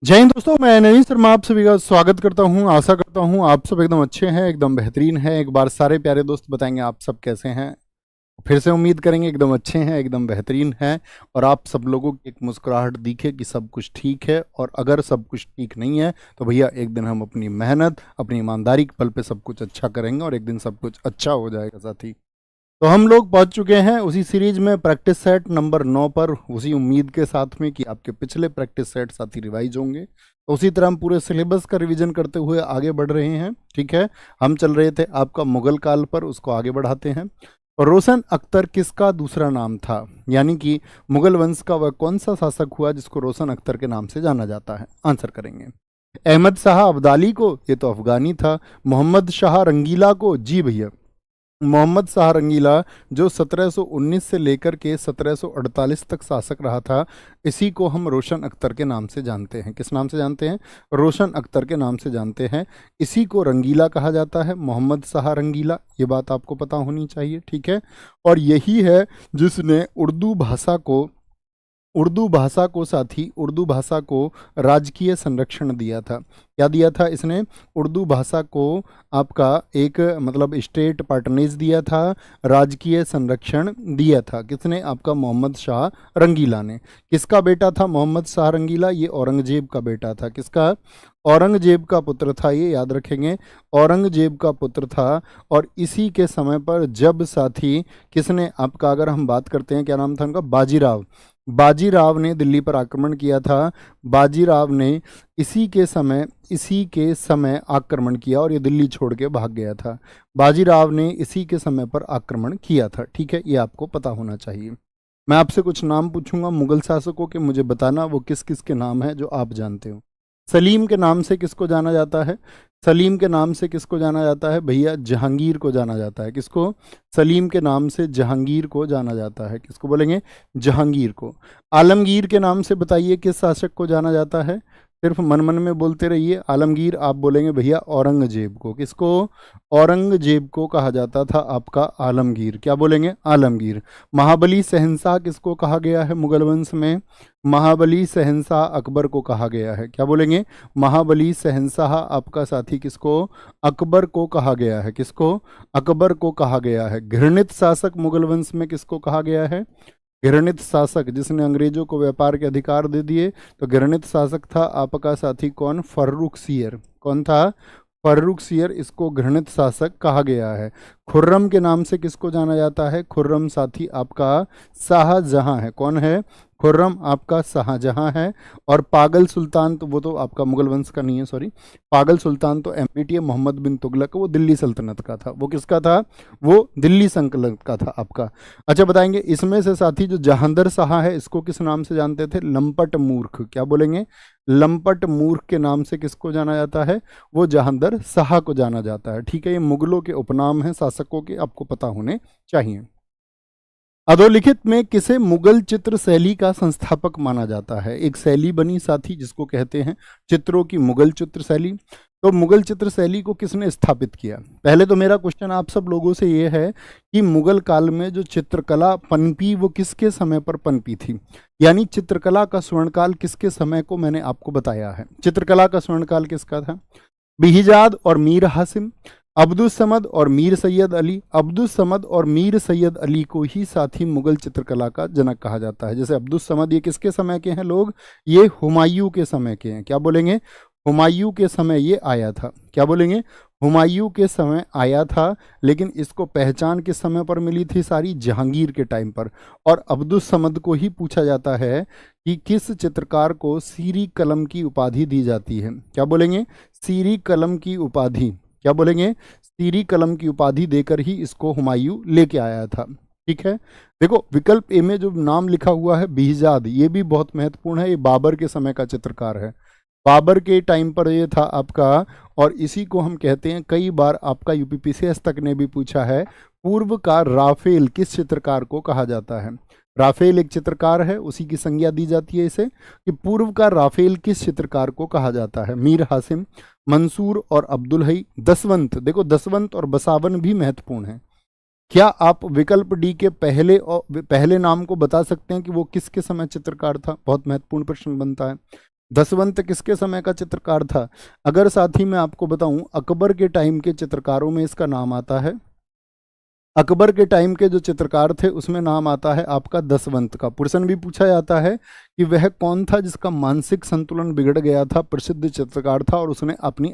जय हिंद दोस्तों, मैं नवीन शर्मा आप सभी का स्वागत करता हूं। आशा करता हूं आप सब एकदम अच्छे हैं, एकदम बेहतरीन हैं। एक बार सारे प्यारे दोस्त बताएंगे आप सब कैसे हैं। फिर से उम्मीद करेंगे एकदम अच्छे हैं, एकदम बेहतरीन हैं और आप सब लोगों की एक मुस्कुराहट दिखे कि सब कुछ ठीक है। और अगर सब कुछ ठीक नहीं है तो भैया एक दिन हम अपनी मेहनत, अपनी ईमानदारी के बल पे सब कुछ अच्छा करेंगे और एक दिन सब कुछ अच्छा हो जाएगा साथी। तो हम लोग पहुंच चुके हैं उसी सीरीज में प्रैक्टिस सेट नंबर 9 पर, उसी उम्मीद के साथ में कि आपके पिछले प्रैक्टिस सेट साथी रिवाइज होंगे। तो उसी तरह हम पूरे सिलेबस का रिवीजन करते हुए आगे बढ़ रहे हैं। ठीक है, हम चल रहे थे आपका मुगल काल पर, उसको आगे बढ़ाते हैं। और रोशन अख्तर किसका दूसरा नाम था, यानी कि मुगल वंश का वह कौन सा शासक हुआ जिसको रोशन अख्तर के नाम से जाना जाता है। आंसर करेंगे। अहमद शाह अब्दाली को, ये तो अफगानी था। मोहम्मद शाह रंगीला को, जी भैया मोहम्मद शाह रंगीला, जो 1719 से लेकर के 1748 तक शासक रहा था, इसी को हम रोशन अख्तर के नाम से जानते हैं। किस नाम से जानते हैं? रोशन अख्तर के नाम से जानते हैं। इसी को रंगीला कहा जाता है, मोहम्मद शाह रंगीला। ये बात आपको पता होनी चाहिए। ठीक है, और यही है जिसने उर्दू भाषा को राजकीय संरक्षण दिया था। क्या दिया था इसने? उर्दू भाषा को आपका एक मतलब स्टेट पार्टनेज दिया था, राजकीय संरक्षण दिया था। किसने? आपका मोहम्मद शाह रंगीला ने। किसका बेटा था मोहम्मद शाह रंगीला? ये औरंगजेब का बेटा था। किसका? औरंगजेब का पुत्र था, ये याद रखेंगे, औरंगजेब का पुत्र था। और इसी के समय पर जब साथी किसने आपका, अगर हम बात करते हैं, क्या नाम था उनका? बाजीराव ने दिल्ली पर आक्रमण किया था। बाजीराव ने इसी के समय आक्रमण किया और ये दिल्ली छोड़ के भाग गया था। बाजीराव ने इसी के समय पर आक्रमण किया था। ठीक है, ये आपको पता होना चाहिए। मैं आपसे कुछ नाम पूछूंगा मुगल शासकों के, मुझे बताना वो किस किस के नाम है जो आप जानते हो। सलीम के नाम से किसको जाना जाता है? सलीम के नाम से किसको जाना जाता है भैया? जहांगीर को जाना जाता है। किसको? सलीम के नाम से जहांगीर को जाना जाता है। किसको बोलेंगे? जहांगीर को। आलमगीर के नाम से बताइए किस शासक को जाना जाता है? सिर्फ मन मन में बोलते रहिए। आलमगीर आप बोलेंगे भैया औरंगजेब को। किसको? औरंगजेब को कहा जाता था आपका आलमगीर। क्या बोलेंगे? आलमगीर। महाबली शहंशाह किसको कहा गया है मुगल वंश में? महाबली शहंशाह अकबर को कहा गया है। क्या बोलेंगे? महाबली शहंशाह आपका साथी किसको? अकबर को कहा गया है। किसको? अकबर को कहा गया है। घृणित शासक मुगल वंश में किसको कहा गया है? घृणित शासक जिसने अंग्रेजों को व्यापार के अधिकार दे दिए, तो घृणित शासक था आपका साथी कौन? फर्रुखसियर। कौन था? फर्रुखसियर। इसको घृणित शासक कहा गया है। खुर्रम के नाम से किसको जाना जाता है? खुर्रम साथी आपका शाहजहां है। कौन है? खुर्रम आपका शाहजहां है। और पागल सुल्तान, तो वो तो आपका मुगल वंश का नहीं है, सॉरी। पागल सुल्तान तो एमपीटी मोहम्मद बिन तुगलक, वो दिल्ली सल्तनत का था। वो किसका था? वो दिल्ली सल्तनत का था आपका। अच्छा बताएंगे, इसमें से साथी जो जहांदर शाह है, इसको किस नाम से जानते थे? लंपट मूर्ख। क्या बोलेंगे? लंपट मूर्ख के नाम से किसको जाना जाता है? वो जहांदर शाह को जाना जाता है। ठीक है, ये मुगलों के उपनाम हैं शासकों के, आपको पता होने चाहिए। अधोलिखित में किसे मुगल चित्र शैली का संस्थापक माना जाता है? एक शैली बनी साथी जिसको कहते हैं चित्रों की मुगल चित्र शैली। तो मुगल चित्र शैली को किसने स्थापित किया? पहले तो मेरा क्वेश्चन आप सब लोगों से ये है कि मुगल काल में जो चित्रकला पनपी वो किसके समय पर पनपी थी, यानी चित्रकला का स्वर्णकाल किसके समय को मैंने आपको बताया है। चित्रकला का स्वर्णकाल किसका था? बिहिजाद और मीर हासिम, अब्दुल समद और मीर सैयद अली। अब्दुल समद और मीर सैयद अली को ही साथी मुगल चित्रकला का जनक कहा जाता है। जैसे अब्दुल समद, ये किसके समय के हैं लोग? ये हुमायूं के समय के हैं। क्या बोलेंगे? हुमायूं के समय ये आया था। क्या बोलेंगे? हुमायूं के समय आया था, लेकिन इसको पहचान किस समय पर मिली थी? सारी जहांगीर के टाइम पर। और अब्दुल समद को ही पूछा जाता है कि किस चित्रकार को सीरी कलम की उपाधि दी जाती है। क्या बोलेंगे? सीरी कलम की उपाधि। क्या बोलेंगे? सीरी कलम की उपाधि देकर ही इसको हुमायूं लेके आया था। ठीक है, देखो विकल्प ए में जो नाम लिखा हुआ है बिहिजाद, ये भी बहुत महत्वपूर्ण है। ये बाबर के समय का चित्रकार है, बाबर के टाइम पर ये था आपका। और इसी को हम कहते हैं, कई बार आपका यूपीपीसीएस तक ने भी पूछा है, पूर्व का राफेल किस चित्रकार को कहा जाता है? राफेल एक चित्रकार है, उसी की संज्ञा दी जाती है इसे, कि पूर्व का राफेल किस चित्रकार को कहा जाता है? मीर हासिम, मंसूर और अब्दुल हई। दसवंत, देखो दसवंत और बसावन भी महत्वपूर्ण है। क्या आप विकल्प डी के पहले नाम को बता सकते हैं कि वो किसके समय चित्रकार था? बहुत महत्वपूर्ण प्रश्न बनता है। दसवंत किसके समय का चित्रकार था? अगर साथी मैं आपको बताऊं, अकबर के टाइम के चित्रकारों में इसका नाम आता है। अकबर के टाइम के जो चित्रकार थे उसमें नाम आता है आपका दसवंत का। प्रश्न भी पूछा जाता है कि वह कौन था जिसका मानसिक संतुलन बिगड़ गया था, प्रसिद्ध चित्रकार था और उसने अपनी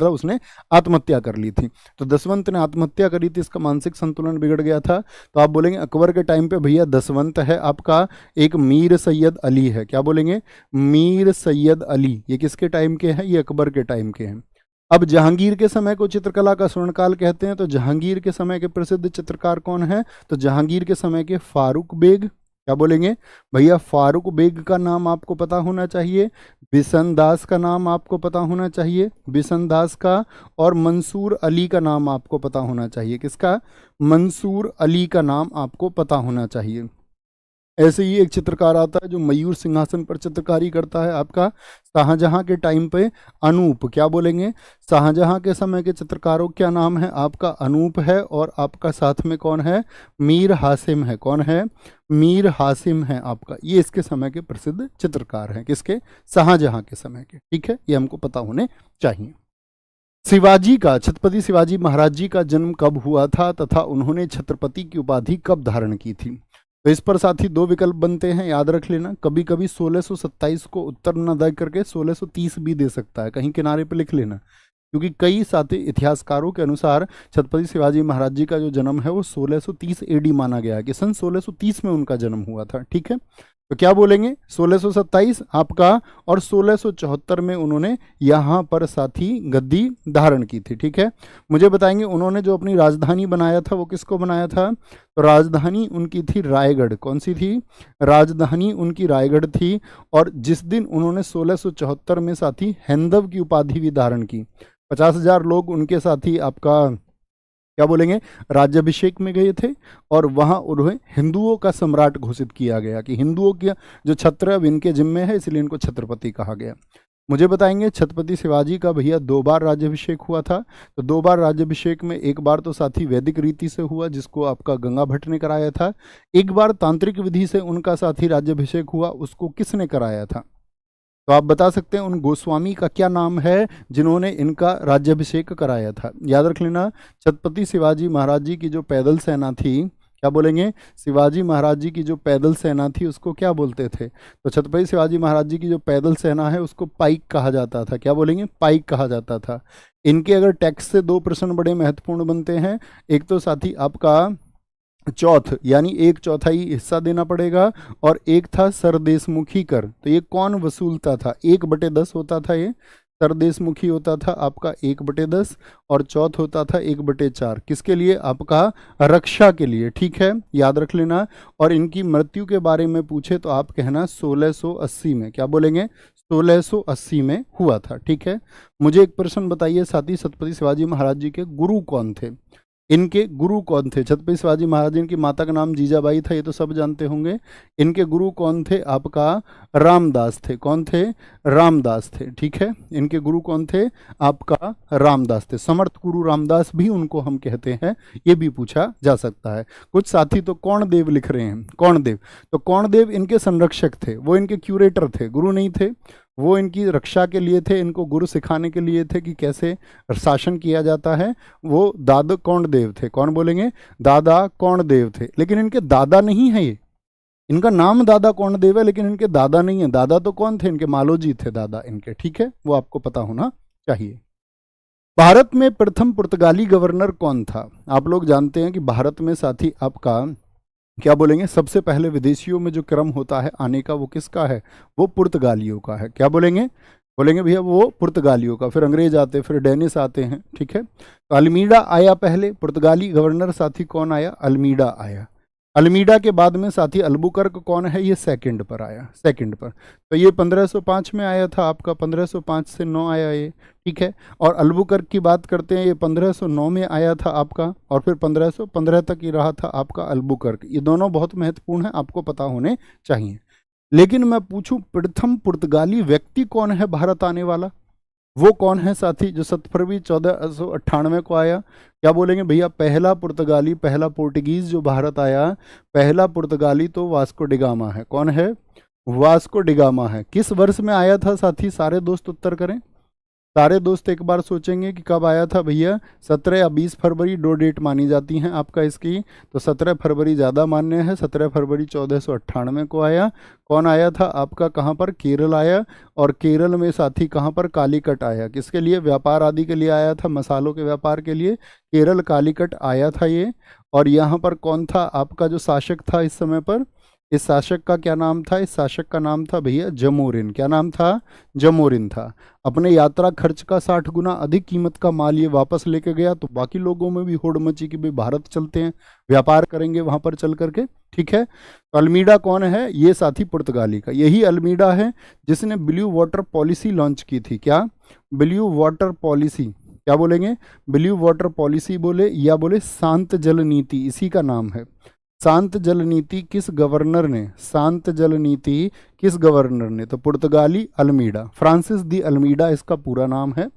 उसने आत्महत्या कर ली थी। तो दसवंत ने आत्महत्या करी थी, इसका मानसिक संतुलन बिगड़ गया था। तो आप बोलेंगे अकबर के टाइम पे भैया दसवंत है आपका एक मीर सैयद अली है। क्या बोलेंगे? मीर सैयद अली। ये किसके टाइम के हैं? ये अकबर के टाइम के हैं। अब जहांगीर के समय को चित्रकला का स्वर्णकाल कहते हैं। तो जहांगीर के समय के प्रसिद्ध चित्रकार कौन है? तो जहांगीर के समय के फारूक बेग। क्या बोलेंगे भैया? फारूक बेग का नाम आपको पता होना चाहिए। बिशनदास का नाम आपको पता होना चाहिए, बिशनदास का। और मंसूर अली का नाम आपको पता होना चाहिए। किसका? मंसूर अली का नाम आपको पता होना चाहिए। ऐसे ही एक चित्रकार आता है जो मयूर सिंहासन पर चित्रकारी करता है आपका शाहजहां के टाइम पे, अनूप। क्या बोलेंगे? शाहजहां के समय के चित्रकारों क्या नाम है आपका? अनूप है। और आपका साथ में कौन है? मीर हासिम है। कौन है? मीर हासिम है आपका। ये इसके समय के प्रसिद्ध चित्रकार हैं। किसके? शाहजहां के समय के। ठीक है, ये हमको पता होने चाहिए। शिवाजी का, छत्रपति शिवाजी महाराज जी का जन्म कब हुआ था तथा उन्होंने छत्रपति की उपाधि कब धारण की थी? तो इस पर साथी दो विकल्प बनते हैं, याद रख लेना। कभी कभी 1627 को उत्तर न दे करके 1630 भी दे सकता है, कहीं किनारे पे लिख लेना। क्योंकि कई साथी इतिहासकारों के अनुसार छत्रपति शिवाजी महाराज जी का जो जन्म है वो 1630 एडी माना गया है, कि सन 1630 में उनका जन्म हुआ था। ठीक है, तो क्या बोलेंगे? 1627 आपका। और 1674 में उन्होंने यहाँ पर साथी गद्दी धारण की थी। ठीक है, मुझे बताएंगे उन्होंने जो अपनी राजधानी बनाया था वो किसको बनाया था? तो राजधानी उनकी थी रायगढ़। कौन सी थी? राजधानी उनकी रायगढ़ थी। और जिस दिन उन्होंने 1674 में साथी हैंदव की उपाधि भी धारण की, 50,000 लोग उनके साथी आपका क्या बोलेंगे राज्याभिषेक में गए थे। और वहां उन्हें हिंदुओं का सम्राट घोषित किया गया कि हिंदुओं की जो छत्र अब इनके जिम्मे है, इसलिए इनको छत्रपति कहा गया। मुझे बताएंगे छत्रपति शिवाजी का भैया 2 बार राज्याभिषेक हुआ था। तो 2 बार राज्याभिषेक में एक बार तो साथी वैदिक रीति से हुआ जिसको आपका गंगा भट्ट ने कराया था। एक बार तांत्रिक विधि से उनका साथी राज्याभिषेक हुआ, उसको किसने कराया था? तो आप बता सकते हैं उन गोस्वामी का क्या नाम है जिन्होंने इनका राज्याभिषेक कराया था? याद रख लेना, छत्रपति शिवाजी महाराज जी की जो पैदल सेना थी, क्या बोलेंगे? शिवाजी महाराज जी की जो पैदल सेना थी उसको क्या बोलते थे? तो छत्रपति शिवाजी महाराज जी की जो पैदल सेना है उसको पाइक कहा जाता था। क्या बोलेंगे? पाइक कहा जाता था। इनके अगर टैक्स से 2 प्रश्न बड़े महत्वपूर्ण बनते हैं। एक तो साथी आपका चौथ यानी 1/4 हिस्सा देना पड़ेगा, और एक था सरदेशमुखी कर। तो ये कौन वसूलता था? 1/10 होता था ये। सरदेशमुखी होता था आपका 1/10 और चौथ होता था 1/4। किसके लिए? आपका रक्षा के लिए। ठीक है, याद रख लेना। और इनकी मृत्यु के बारे में पूछे तो आप कहना 1680 में। क्या बोलेंगे? 1680 में हुआ था। ठीक है, मुझे एक प्रश्न बताइए साथी, छत्रपति शिवाजी महाराज जी के गुरु कौन थे? इनके गुरु कौन थे? छत्रपति शिवाजी महाराज, इनकी माता का नाम जीजाबाई था, ये तो सब जानते होंगे। इनके गुरु कौन थे? आपका रामदास थे। कौन थे? रामदास थे। ठीक है, इनके गुरु कौन थे? आपका रामदास थे। समर्थ गुरु रामदास भी उनको हम कहते हैं, ये भी पूछा जा सकता है। कुछ साथी तो कौणदेव लिख रहे हैं, कौणदेव। तो कौणदेव इनके संरक्षक थे, वो इनके क्यूरेटर थे, गुरु नहीं थे। वो इनकी रक्षा के लिए थे, इनको गुरु सिखाने के लिए थे कि कैसे शासन किया जाता है। वो दादा कौंडदेव थे। कौन बोलेंगे? दादा कौंडदेव थे। लेकिन इनके दादा नहीं है ये, इनका नाम दादा कौंडदेव है लेकिन इनके दादा नहीं है। दादा तो कौन थे? इनके मालोजी थे दादा इनके। ठीक है, वो आपको पता होना चाहिए। भारत में प्रथम पुर्तगाली गवर्नर कौन था? आप लोग जानते हैं कि भारत में साथी आपका क्या बोलेंगे सबसे पहले विदेशियों में जो क्रम होता है आने का वो किसका है? वो पुर्तगालियों का है। क्या बोलेंगे? बोलेंगे भैया वो पुर्तगालियों का, फिर अंग्रेज आते, फिर डेनिस आते हैं। ठीक है, तो अल्मीडा आया पहले, पुर्तगाली गवर्नर साथी कौन आया? अल्मीडा आया। अल्मीडा के बाद में साथी अल्बुकर्क कौन है? ये सेकंड पर आया, सेकंड पर। तो ये 1505 में आया था आपका, 1505 से 9 आया ये। ठीक है, और अल्बुकर्क की बात करते हैं, ये 1509 में आया था आपका, और फिर 1515 तक ही रहा था आपका अल्बुकर्क। ये दोनों बहुत महत्वपूर्ण है, आपको पता होने चाहिए। लेकिन मैं पूछूं प्रथम पुर्तगाली व्यक्ति कौन है भारत आने वाला? वो कौन है साथी जो 7 फरवरी 1498 को आया? क्या बोलेंगे भैया? पहला पुर्तगाली, पहला पोर्टुगीज जो भारत आया, पहला पुर्तगाली तो वास्को डिगामा है। कौन है? वास्को डिगामा है। किस वर्ष में आया था साथी? सारे दोस्त उत्तर करें। सारे दोस्त एक बार सोचेंगे कि कब आया था भैया। 17 या 20 फरवरी दो डेट मानी जाती हैं आपका इसकी, तो 17 फरवरी ज़्यादा मान्य है। 17 फरवरी 1498 को आया। कौन आया था आपका? कहाँ पर? केरल आया। और केरल में साथी कहाँ पर? कालीकट आया। किसके लिए? व्यापार आदि के लिए आया था, मसालों के व्यापार के लिए केरल कालीकट आया था ये। और यहाँ पर कौन था आपका जो शासक था इस समय पर? इस शासक का क्या नाम था? इस शासक का नाम था भैया जमोरिन। क्या नाम था? जमोरिन था। अपने यात्रा खर्च का 60 गुना अधिक कीमत का माल ये वापस लेके गया, तो बाकी लोगों में भी होड़ मची कि भाई भारत चलते हैं, व्यापार करेंगे वहां पर चल करके। ठीक है, तो अल्मीडा कौन है? ये साथी पुर्तगाली का। यही अल्मीडा है जिसने ब्लू वाटर पॉलिसी लॉन्च की थी। क्या? Blue water policy. क्या बोलेंगे? ब्लू वाटर पॉलिसी बोले या बोले शांत जल नीति, इसी का नाम है। शांत जल नीति किस गवर्नर ने? शांत जल नीति किस गवर्नर ने? तो पुर्तगाली अल्मीडा, फ्रांसिस दी अल्मीडा इसका पूरा नाम है।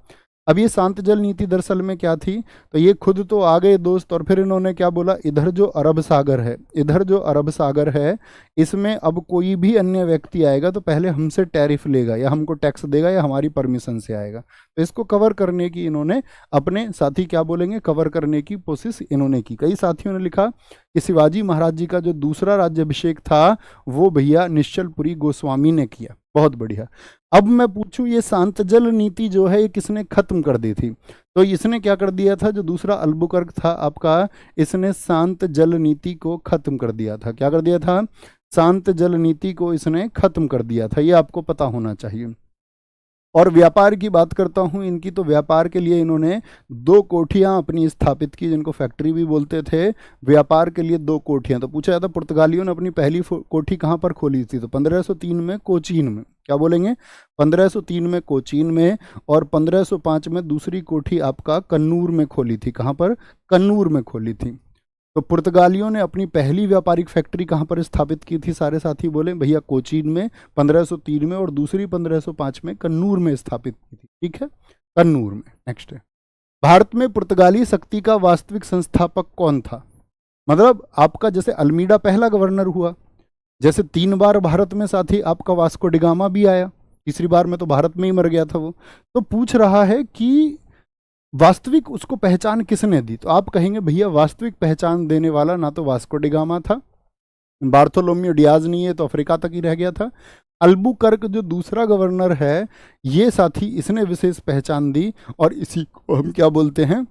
अब ये शांत जल नीति दरअसल में क्या थी? तो ये खुद तो आ गए दोस्त, और फिर इन्होंने क्या बोला, इधर जो अरब सागर है, इधर जो अरब सागर है, इसमें अब कोई भी अन्य व्यक्ति आएगा तो पहले हमसे टैरिफ लेगा या हमको टैक्स देगा या हमारी परमिशन से आएगा। तो इसको कवर करने की इन्होंने अपने साथी क्या बोलेंगे, कवर करने की कोशिश इन्होंने की। कई साथियों ने लिखा कि शिवाजी महाराज जी का जो दूसरा राज्याभिषेक था वो भैया निश्चलपुरी गोस्वामी ने किया। बहुत बढ़िया। अब मैं पूछूं, ये शांत जल नीति जो है ये किसने खत्म कर दी थी? तो इसने क्या कर दिया था? जो दूसरा अल्बुकर्क था आपका, इसने शांत जल नीति को खत्म कर दिया था। क्या कर दिया था? शांत जल नीति को इसने खत्म कर दिया था। ये आपको पता होना चाहिए। और व्यापार की बात करता हूं इनकी, तो व्यापार के लिए इन्होंने 2 कोठियां अपनी स्थापित की, जिनको फैक्ट्री भी बोलते थे। व्यापार के लिए 2 कोठियां। तो पूछा जाता पुर्तगालियों ने अपनी पहली कोठी कहां पर खोली थी? तो 1503 में कोचीन में। क्या बोलेंगे? 1503 में कोचीन में, और 1505 में दूसरी कोठी आपका कन्नूर में खोली थी। कहां पर? कन्नूर में खोली थी। तो पुर्तगालियों ने अपनी पहली व्यापारिक फैक्ट्री कहाँ पर स्थापित की थी? सारे साथी बोले भैया कोचीन में 1503 में, और दूसरी 1505 में कन्नूर में स्थापित की थी। ठीक है, कन्नूर में। नेक्स्ट है, भारत में पुर्तगाली शक्ति का वास्तविक संस्थापक कौन था? मतलब आपका जैसे अल्मीडा पहला गवर्नर हुआ, जैसे 3 बार भारत में साथी आपका वास्को डिगामा भी आया, तीसरी बार में तो भारत में ही मर गया था वो। तो पूछ रहा है कि वास्तविक उसको पहचान किसने दी? तो आप कहेंगे भैया वास्तविक पहचान देने वाला ना तो वास्को डिगामा था, बार्थोलोम्यू डियाज नहीं है तो अफ्रीका तक ही रह गया था। अल्बुकर्क जो दूसरा गवर्नर है, ये साथी इसने विशेष पहचान दी, और इसी को हम क्या बोलते हैं?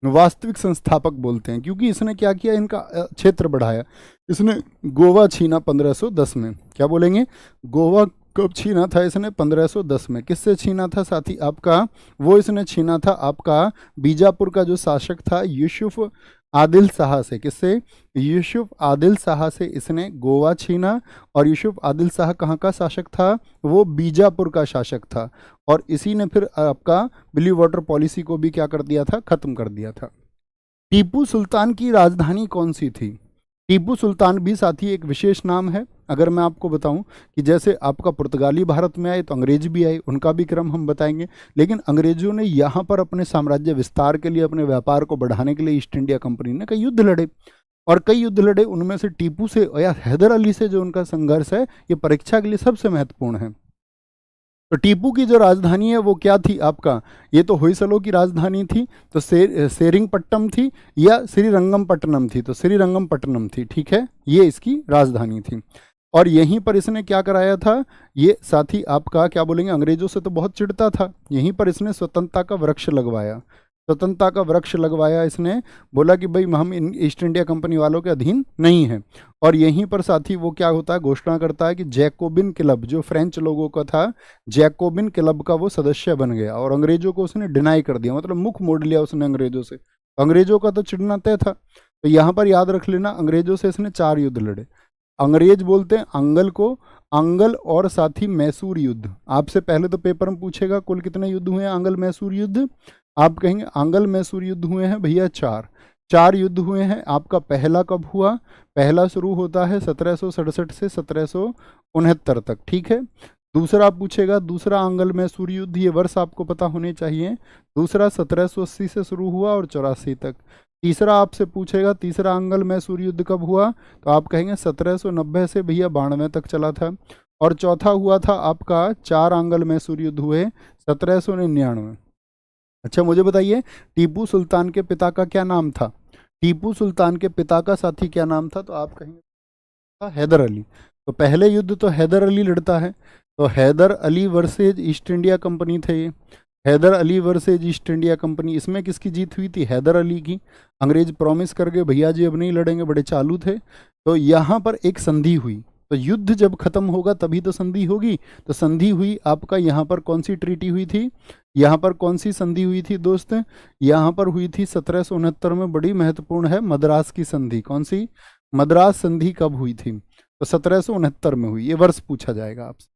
वास्तविक संस्थापक बोलते हैं। क्योंकि इसने क्या किया? इनका क्षेत्र बढ़ाया। इसने गोवा छीना 1510 में। क्या बोलेंगे? गोवा कब छीना था इसने? 1510 में। किससे छीना था साथी आपका? वो इसने छीना था आपका बीजापुर का जो शासक था यूसुफ आदिल शाह से। किससे? यूसुफ आदिल शाह से इसने गोवा छीना। और यूसुफ आदिल शाह कहाँ का शासक था? वो बीजापुर का शासक था। और इसी ने फिर आपका ब्लू वाटर पॉलिसी को भी क्या कर दिया था? खत्म कर दिया था। टीपू सुल्तान की राजधानी कौन सी थी? टीपू सुल्तान भी साथी एक विशेष नाम है। अगर मैं आपको बताऊं कि जैसे आपका पुर्तगाली भारत में आए तो अंग्रेज भी आए, उनका भी क्रम हम बताएंगे। लेकिन अंग्रेजों ने यहाँ पर अपने साम्राज्य विस्तार के लिए, अपने व्यापार को बढ़ाने के लिए ईस्ट इंडिया कंपनी ने कई युद्ध लड़े, और कई युद्ध लड़े। उनमें से टीपू से या हैदर अली से जो उनका संघर्ष है, ये परीक्षा के लिए सबसे महत्वपूर्ण है। तो टीपू की जो राजधानी है वो क्या थी आपका? ये तो होयसलों की राजधानी थी, तो सेरिंगपट्टम थी या श्रीरंगमपट्टनम थी? तो श्रीरंगमपट्टनम थी। ठीक है, ये इसकी राजधानी थी। और यहीं पर इसने क्या कराया था? ये साथी आपका क्या बोलेंगे, अंग्रेजों से तो बहुत चिढ़ता था। यहीं पर इसने स्वतंत्रता का वृक्ष लगवाया। स्वतंत्रता का वृक्ष लगवाया इसने, बोला कि भाई हम इन ईस्ट इंडिया कंपनी वालों के अधीन नहीं हैं। और यहीं पर साथी वो क्या होता है, घोषणा करता है कि जैकोबिन क्लब, जो फ्रेंच लोगों का था, जैकोबिन क्लब का वो सदस्य बन गया। और अंग्रेजों को उसने डिनाई कर दिया, मतलब मुख मोड़ लिया उसने अंग्रेजों से। अंग्रेजों का तो चिढ़ना तय था। तो यहाँ पर याद रख लेना, अंग्रेजों से इसने 4 युद्ध लड़े। अंग्रेज बोलते हैं अंगल को, अंगल और साथी मैसूर युद्ध। आपसे पहले तो पेपर में पूछेगा कुल कितने युद्ध हुए हैं आंगल मैसूर युद्ध? आप कहेंगे आंगल मैसूर युद्ध हुए हैं भैया 4 युद्ध हुए हैं। आपका पहला कब हुआ? पहला शुरू होता है 1767 से 1769 तक। ठीक है, दूसरा पूछेगा, दूसरा आंगल मैसूर युद्ध, ये वर्ष आपको पता होने चाहिए। दूसरा 1780 से शुरू हुआ और 84 तक। तीसरा आपसे पूछेगा, तीसरा आंगल मैसूर युद्ध कब हुआ? तो आप कहेंगे 1790 से भैया 92 तक चला था। और चौथा हुआ था आपका 4 आंगल मैसूर युद्ध हुए 1799। अच्छा मुझे बताइए टीपू सुल्तान के पिता का क्या नाम था? टीपू सुल्तान के पिता का साथी क्या नाम था? तो आप कहेंगे था हैदर अली। तो पहले युद्ध तो हैदर अली लड़ता है, तो Haidar Ali versus East India Company थे ये। Haidar Ali versus East India Company, इसमें किसकी जीत हुई थी? हैदर अली की। अंग्रेज प्रॉमिस कर गए भैया जी अब नहीं लड़ेंगे, बड़े चालू थे। तो यहाँ पर एक संधि हुई, तो युद्ध जब खत्म होगा तभी तो संधि होगी। तो संधि हुई आपका, यहाँ पर कौन सी ट्रीटी हुई थी? यहाँ पर कौन सी संधि हुई थी दोस्त? यहाँ पर हुई थी 1769 में, बड़ी महत्वपूर्ण है, मद्रास की संधि। कौन सी? मद्रास संधि कब हुई थी? तो 1769 में हुई, ये वर्ष पूछा जाएगा आपसे।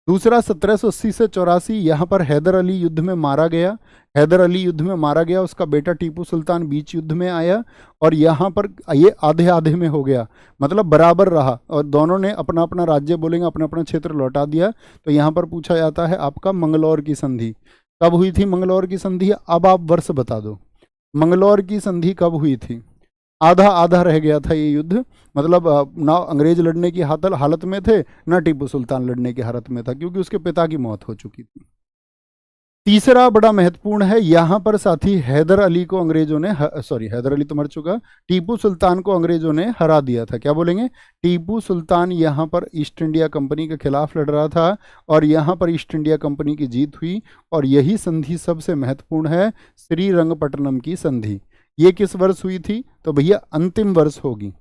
दूसरा 1780 से 84 यहाँ पर हैदर अली युद्ध में मारा गया। हैदर अली युद्ध में मारा गया, उसका बेटा टीपू सुल्तान बीच युद्ध में आया और यहाँ पर ये आधे आधे में हो गया, मतलब बराबर रहा और दोनों ने अपना अपना राज्य बोलेंगे अपना अपना क्षेत्र लौटा दिया। तो यहाँ पर पूछा जाता है आपका मंगलौर की संधि कब हुई थी? मंगलौर की संधि अब आप वर्ष बता दो, मंगलौर की संधि कब हुई थी? आधा आधा रह गया था ये युद्ध, मतलब ना अंग्रेज लड़ने की हालत में थे, ना टीपू सुल्तान लड़ने की हालत में था, क्योंकि उसके पिता की मौत हो चुकी थी। तीसरा बड़ा महत्वपूर्ण है, यहाँ पर साथी हैदर अली को अंग्रेजों ने हैदर अली तो मर चुका, टीपू सुल्तान को अंग्रेजों ने हरा दिया था। क्या बोलेंगे? टीपू सुल्तान यहाँ पर ईस्ट इंडिया कंपनी के खिलाफ लड़ रहा था और यहाँ पर ईस्ट इंडिया कंपनी की जीत हुई। और यही संधि सबसे महत्वपूर्ण है, श्रीरंगपट्टनम की संधि। ये किस वर्ष हुई थी? तो भैया अंतिम वर्ष होगी,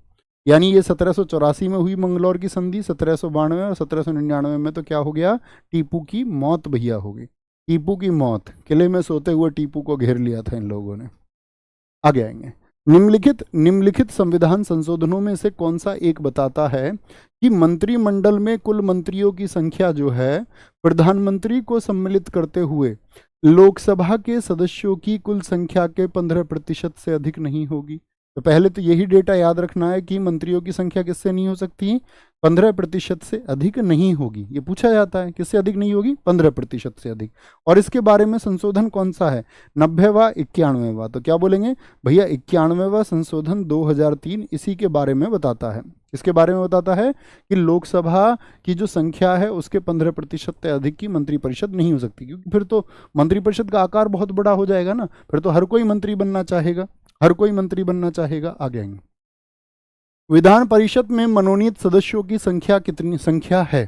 यानी ये 1784 में हुई मंगलौर की संधि, 1792 और 1799 में तो क्या हो गया? टीपू की मौत भैया हो गई। टीपू की मौत, किले में सोते हुए टीपू को घेर लिया था इन लोगों ने। आगे आएंगे। निम्नलिखित संविधान संशोधनों में से कौन सा एक बताता है कि मंत्रिमंडल में कुल मंत्रियों की संख्या जो है प्रधानमंत्री को सम्मिलित करते हुए लोकसभा के सदस्यों की कुल संख्या के 15% से अधिक नहीं होगी? तो पहले तो यही डेटा याद रखना है कि मंत्रियों की संख्या किससे नहीं हो सकती? 15% से अधिक नहीं होगी। ये पूछा जाता है किससे अधिक नहीं होगी? 15% से अधिक। और इसके बारे में संशोधन कौन सा है? 90वां 91वां? तो क्या बोलेंगे भैया? 91वां संशोधन 2003 इसी के बारे में बताता है। इसके बारे में बताता है कि लोकसभा की जो संख्या है उसके 15% से अधिक की मंत्रिपरिषद नहीं हो सकती, क्योंकि फिर तो मंत्रिपरिषद का आकार बहुत बड़ा हो जाएगा ना, फिर तो हर कोई मंत्री बनना चाहेगा, हर कोई मंत्री बनना चाहेगा। आगे आएंगे। विधान परिषद में मनोनीत सदस्यों की संख्या कितनी संख्या है?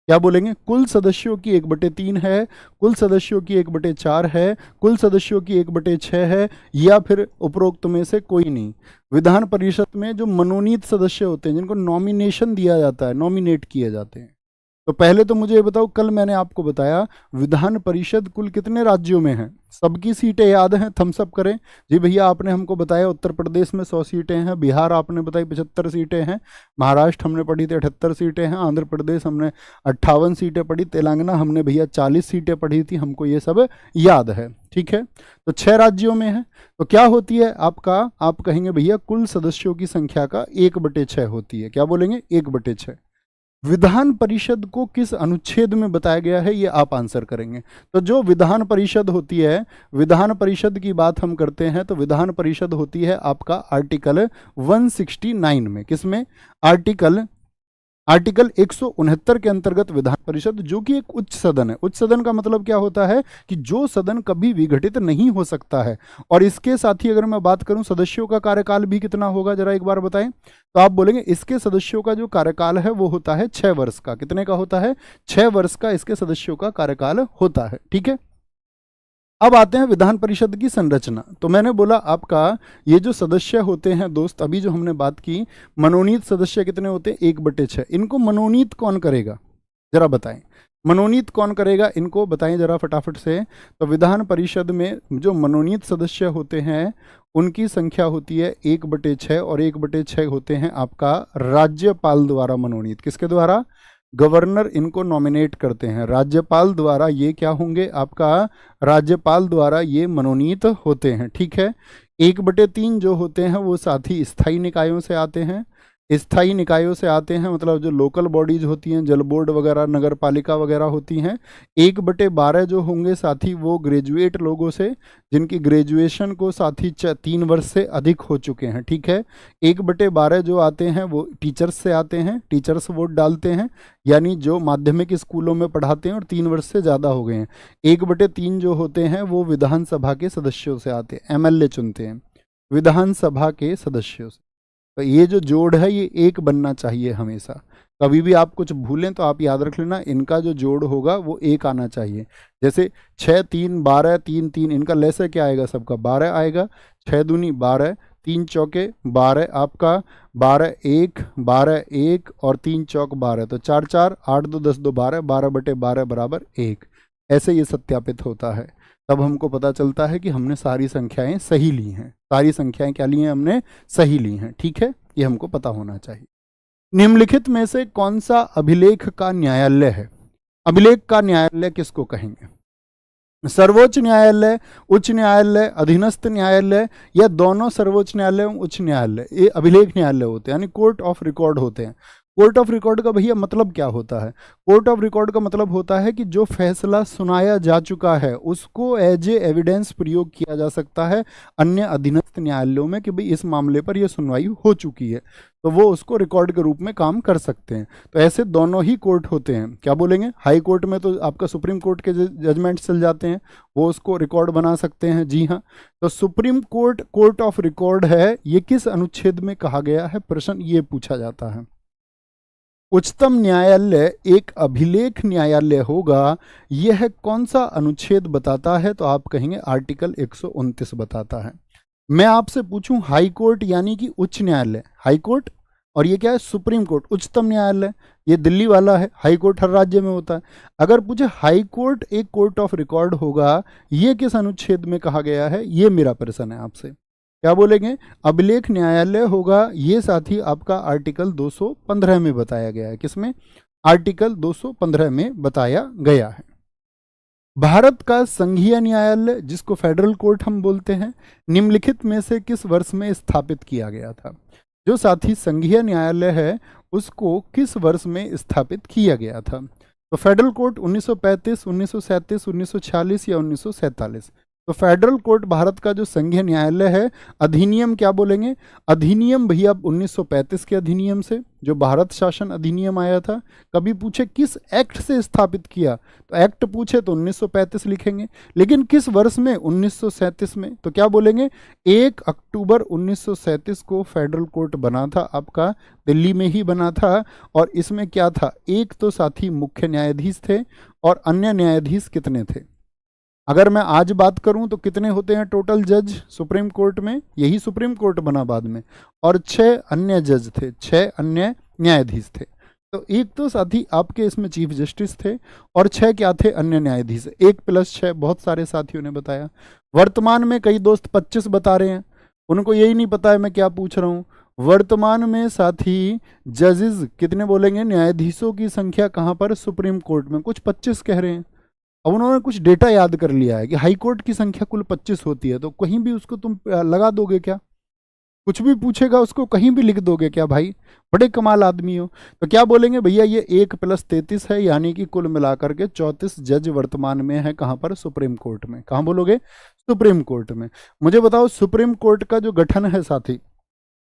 क्या बोलेंगे? कुल सदस्यों की 1/3 है, कुल सदस्यों की 1/4 है, कुल सदस्यों की 1/6 है, या फिर उपरोक्त में से कोई नहीं। विधान परिषद में जो मनोनीत सदस्य होते हैं, जिनको नॉमिनेशन दिया जाता है, नॉमिनेट किए जाते हैं। तो पहले तो मुझे ये बताओ, कल मैंने आपको बताया विधान परिषद कुल कितने राज्यों में है? सबकी सीटें याद हैं? थम्स अप करें जी भैया। आपने हमको बताया उत्तर प्रदेश में 100 सीटें हैं, बिहार आपने बताई 75 सीटें हैं, महाराष्ट्र हमने पढ़ी थी 78 सीटें हैं, आंध्र प्रदेश हमने 58 सीटें पढ़ी, तेलंगाना हमने भैया 40 सीटें पढ़ी थी, हमको ये सब याद है। ठीक है, तो 6 राज्यों में है। तो क्या होती है आपका? आप कहेंगे भैया कुल सदस्यों की संख्या का 1/6 होती है। क्या बोलेंगे? 1/6। विधान परिषद को किस अनुच्छेद में बताया गया है, ये आप आंसर करेंगे। तो जो विधान परिषद होती है, विधान परिषद की बात हम करते हैं तो विधान परिषद होती है आपका आर्टिकल 169 में। किसमें? आर्टिकल 169 के अंतर्गत विधान परिषद, जो कि एक उच्च सदन है। उच्च सदन का मतलब क्या होता है कि जो सदन कभी विघटित नहीं हो सकता है। और इसके साथ ही अगर मैं बात करूं सदस्यों का कार्यकाल भी कितना होगा, जरा एक बार बताएं। तो आप बोलेंगे इसके सदस्यों का जो कार्यकाल है वो होता है 6 वर्ष का। कितने का होता है? 6 वर्ष का इसके सदस्यों का कार्यकाल होता है। ठीक है, अब आते हैं विधान परिषद की संरचना। तो मैंने बोला आपका ये जो सदस्य होते हैं दोस्त, अभी जो हमने बात की, मनोनीत सदस्य कितने होते हैं? 1/6। इनको मनोनीत कौन करेगा, जरा बताएं। मनोनीत कौन करेगा, इनको बताएं जरा फटाफट से। तो विधान परिषद में जो मनोनीत सदस्य होते हैं उनकी संख्या होती है 1/6, और 1/6 होते हैं आपका राज्यपाल द्वारा मनोनीत। किसके द्वारा? गवर्नर इनको नॉमिनेट करते हैं, राज्यपाल द्वारा ये क्या होंगे आपका? राज्यपाल द्वारा ये मनोनीत होते हैं। ठीक है, 1/3 जो होते हैं वो साथी स्थायी निकायों से आते हैं, स्थायी निकायों से आते हैं, मतलब जो लोकल बॉडीज होती हैं, जल बोर्ड वगैरह, नगर पालिका वगैरह होती हैं। 1/12 जो होंगे साथी वो ग्रेजुएट लोगों से, जिनकी ग्रेजुएशन को साथी 3 वर्ष से अधिक हो चुके हैं, ठीक है। 1/12 जो आते हैं वो टीचर्स से आते हैं, टीचर्स वोट डालते हैं, यानी जो माध्यमिक स्कूलों में पढ़ाते हैं और 3 वर्ष से ज़्यादा हो गए हैं। 1/3 जो होते हैं वो विधानसभा के सदस्यों से आते हैं, MLA चुनते हैं विधानसभा के सदस्यों से। तो ये जो जोड़ है ये एक बनना चाहिए हमेशा। कभी भी आप कुछ भूलें तो आप याद रख लेना, इनका जो जोड़ होगा वो एक आना चाहिए। जैसे 6 3 12 3 3, इनका लेसे क्या आएगा, सबका 12 आएगा। 6 दूनी 12, 3 चौके 12 आपका, 12 1 12 1 और 3 चौक 12, तो 4 4 8 2 10 2 12, 12/12 बराबर 1। ऐसे ये सत्यापित होता है। तब हमको पता चलता है कि हमने सारी संख्याएं सही ली हैं। सारी संख्याएं क्या ली हैं, हमने सही ली हैं, ठीक है। ये हमको पता होना चाहिए। निम्नलिखित में से कौन सा अभिलेख का न्यायालय है? अभिलेख का न्यायालय किसको कहेंगे? सर्वोच्च न्यायालय, उच्च न्यायालय, अधीनस्थ न्यायालय, या दोनों सर्वोच्च न्यायालय एवं उच्च न्यायालय, ये अभिलेख न्यायालय होते हैं, यानी कोर्ट ऑफ रिकॉर्ड होते हैं। कोर्ट ऑफ रिकॉर्ड का भैया मतलब क्या होता है? कोर्ट ऑफ रिकॉर्ड का मतलब होता है कि जो फैसला सुनाया जा चुका है उसको एज ए एविडेंस प्रयोग किया जा सकता है अन्य अधीनस्थ न्यायालयों में, कि भाई इस मामले पर यह सुनवाई हो चुकी है, तो वो उसको रिकॉर्ड के रूप में काम कर सकते हैं। तो ऐसे दोनों ही कोर्ट होते हैं। क्या बोलेंगे? हाई कोर्ट में तो आपका सुप्रीम कोर्ट के जजमेंट चल जाते हैं, वो उसको रिकॉर्ड बना सकते हैं। जी हाँ, तो supreme court court of record है। ये किस अनुच्छेद में कहा गया है, प्रश्न ये पूछा जाता है। उच्चतम न्यायालय एक अभिलेख न्यायालय होगा, यह कौन सा अनुच्छेद बताता है? तो आप कहेंगे आर्टिकल 129 बताता है। मैं आपसे पूछूं हाई कोर्ट यानी कि उच्च न्यायालय, हाई कोर्ट, और ये क्या है, सुप्रीम कोर्ट, उच्चतम न्यायालय, ये दिल्ली वाला है। हाई कोर्ट हर राज्य में होता है। अगर पूछे हाई कोर्ट एक कोर्ट ऑफ रिकॉर्ड होगा, ये किस अनुच्छेद में कहा गया है, ये मेरा प्रश्न है आपसे। क्या बोलेंगे? अभिलेख न्यायालय होगा। ये साथी आपका आर्टिकल 215 में बताया गया है। किसमें? आर्टिकल 215 में बताया गया है। भारत का संघीय न्यायालय, जिसको फेडरल कोर्ट हम बोलते हैं, निम्नलिखित में से किस वर्ष में स्थापित किया गया था? जो साथी संघीय न्यायालय है उसको किस वर्ष में स्थापित किया गया था? तो फेडरल कोर्ट 1935, 1937, 1946 या 1947? तो फेडरल कोर्ट भारत का जो संघीय न्यायालय है, अधिनियम क्या बोलेंगे? अधिनियम भैया 1935 के अधिनियम से, जो भारत शासन अधिनियम आया था। कभी पूछे किस एक्ट से स्थापित किया, तो एक्ट पूछे तो 1935 लिखेंगे, लेकिन किस वर्ष में? 1937 में। तो क्या बोलेंगे? 1 अक्टूबर 1937 को फेडरल कोर्ट बना था आपका, दिल्ली में ही बना था। और इसमें क्या था, एक तो साथी मुख्य न्यायाधीश थे, और अन्य न्यायाधीश कितने थे? अगर मैं आज बात करूं तो कितने होते हैं टोटल जज सुप्रीम कोर्ट में? यही सुप्रीम कोर्ट बना बाद में, और 6 अन्य जज थे, 6 अन्य न्यायाधीश थे। तो एक तो साथी आपके इसमें चीफ जस्टिस थे, और 6 क्या थे? अन्य न्यायाधीश। 1 + 6 बहुत सारे साथियों ने बताया। वर्तमान में कई दोस्त 25 बता रहे हैं, उनको यही नहीं पता है मैं क्या पूछ रहा हूँ। वर्तमान में साथी जजेस कितने बोलेंगे? न्यायाधीशों की संख्या कहाँ पर? सुप्रीम कोर्ट में कुछ 25 कह रहे हैं। अब उन्होंने कुछ डेटा याद कर लिया है कि हाई कोर्ट की संख्या कुल 25 होती है, तो कहीं भी उसको तुम लगा दोगे क्या? कुछ भी पूछेगा उसको कहीं भी लिख दोगे क्या भाई? बड़े कमाल आदमी हो। तो क्या बोलेंगे भैया? ये 1 + 33 है, यानी कि कुल मिलाकर के 34 जज वर्तमान में है। कहाँ पर? सुप्रीम कोर्ट में। कहाँ बोलोगे? सुप्रीम कोर्ट में। मुझे बताओ सुप्रीम कोर्ट का जो गठन है साथी,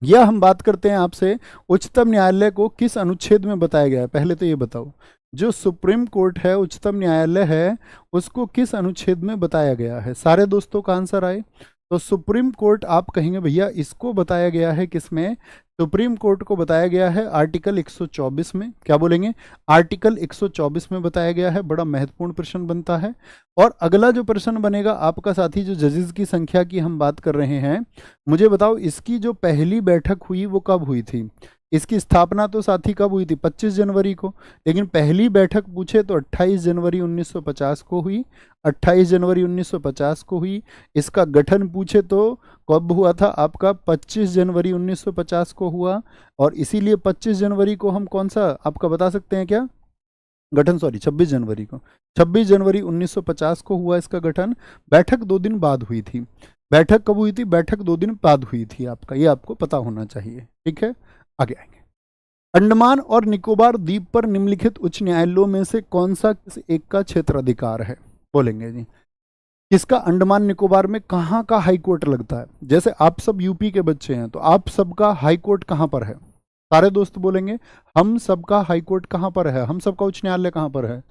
यह हम बात करते हैं आपसे, उच्चतम न्यायालय को किस अनुच्छेद में बताया गया है? पहले तो ये बताओ, जो सुप्रीम कोर्ट है, उच्चतम न्यायालय है, उसको किस अनुच्छेद में बताया गया है? सारे दोस्तों का आंसर आए। तो सुप्रीम कोर्ट आप कहेंगे भैया इसको बताया गया है किसमें? सुप्रीम कोर्ट को बताया गया है आर्टिकल 124 में। क्या बोलेंगे? आर्टिकल 124 में बताया गया है। बड़ा महत्वपूर्ण प्रश्न बनता है। और अगला जो प्रश्न बनेगा आपका साथी, जो जजेस की संख्या की हम बात कर रहे हैं, मुझे बताओ इसकी जो पहली बैठक हुई वो कब हुई थी? इसकी स्थापना तो साथी कब हुई थी? 25 जनवरी को। लेकिन पहली बैठक पूछे तो 28 जनवरी 1950 को हुई। 28 जनवरी 1950 को हुई। इसका गठन पूछे तो कब हुआ था आपका? 25 जनवरी 1950 को हुआ। और इसीलिए 25 जनवरी को हम कौन सा आपका बता सकते हैं क्या गठन? सॉरी, 26 जनवरी को। 26 जनवरी 1950 को हुआ इसका गठन। बैठक 2 दिन बाद हुई थी। बैठक कब हुई थी? बैठक 2 दिन बाद हुई थी आपका, ये आपको पता होना चाहिए। ठीक है, आगे आएंगे। अंडमान और निकोबार द्वीप पर निम्नलिखित उच्च न्यायालयों में से कौन सा किस एक का क्षेत्राधिकार है, बोलेंगे जी। किसका अंडमान निकोबार में कहाँ का हाई कोर्ट लगता है? जैसे आप सब यूपी के बच्चे हैं तो आप सबका हाई कोर्ट कहाँ पर है? सारे दोस्त बोलेंगे हम सबका हाई कोर्ट कहाँ पर है, हम सबका उच्च न्यायालय कहाँ पर है?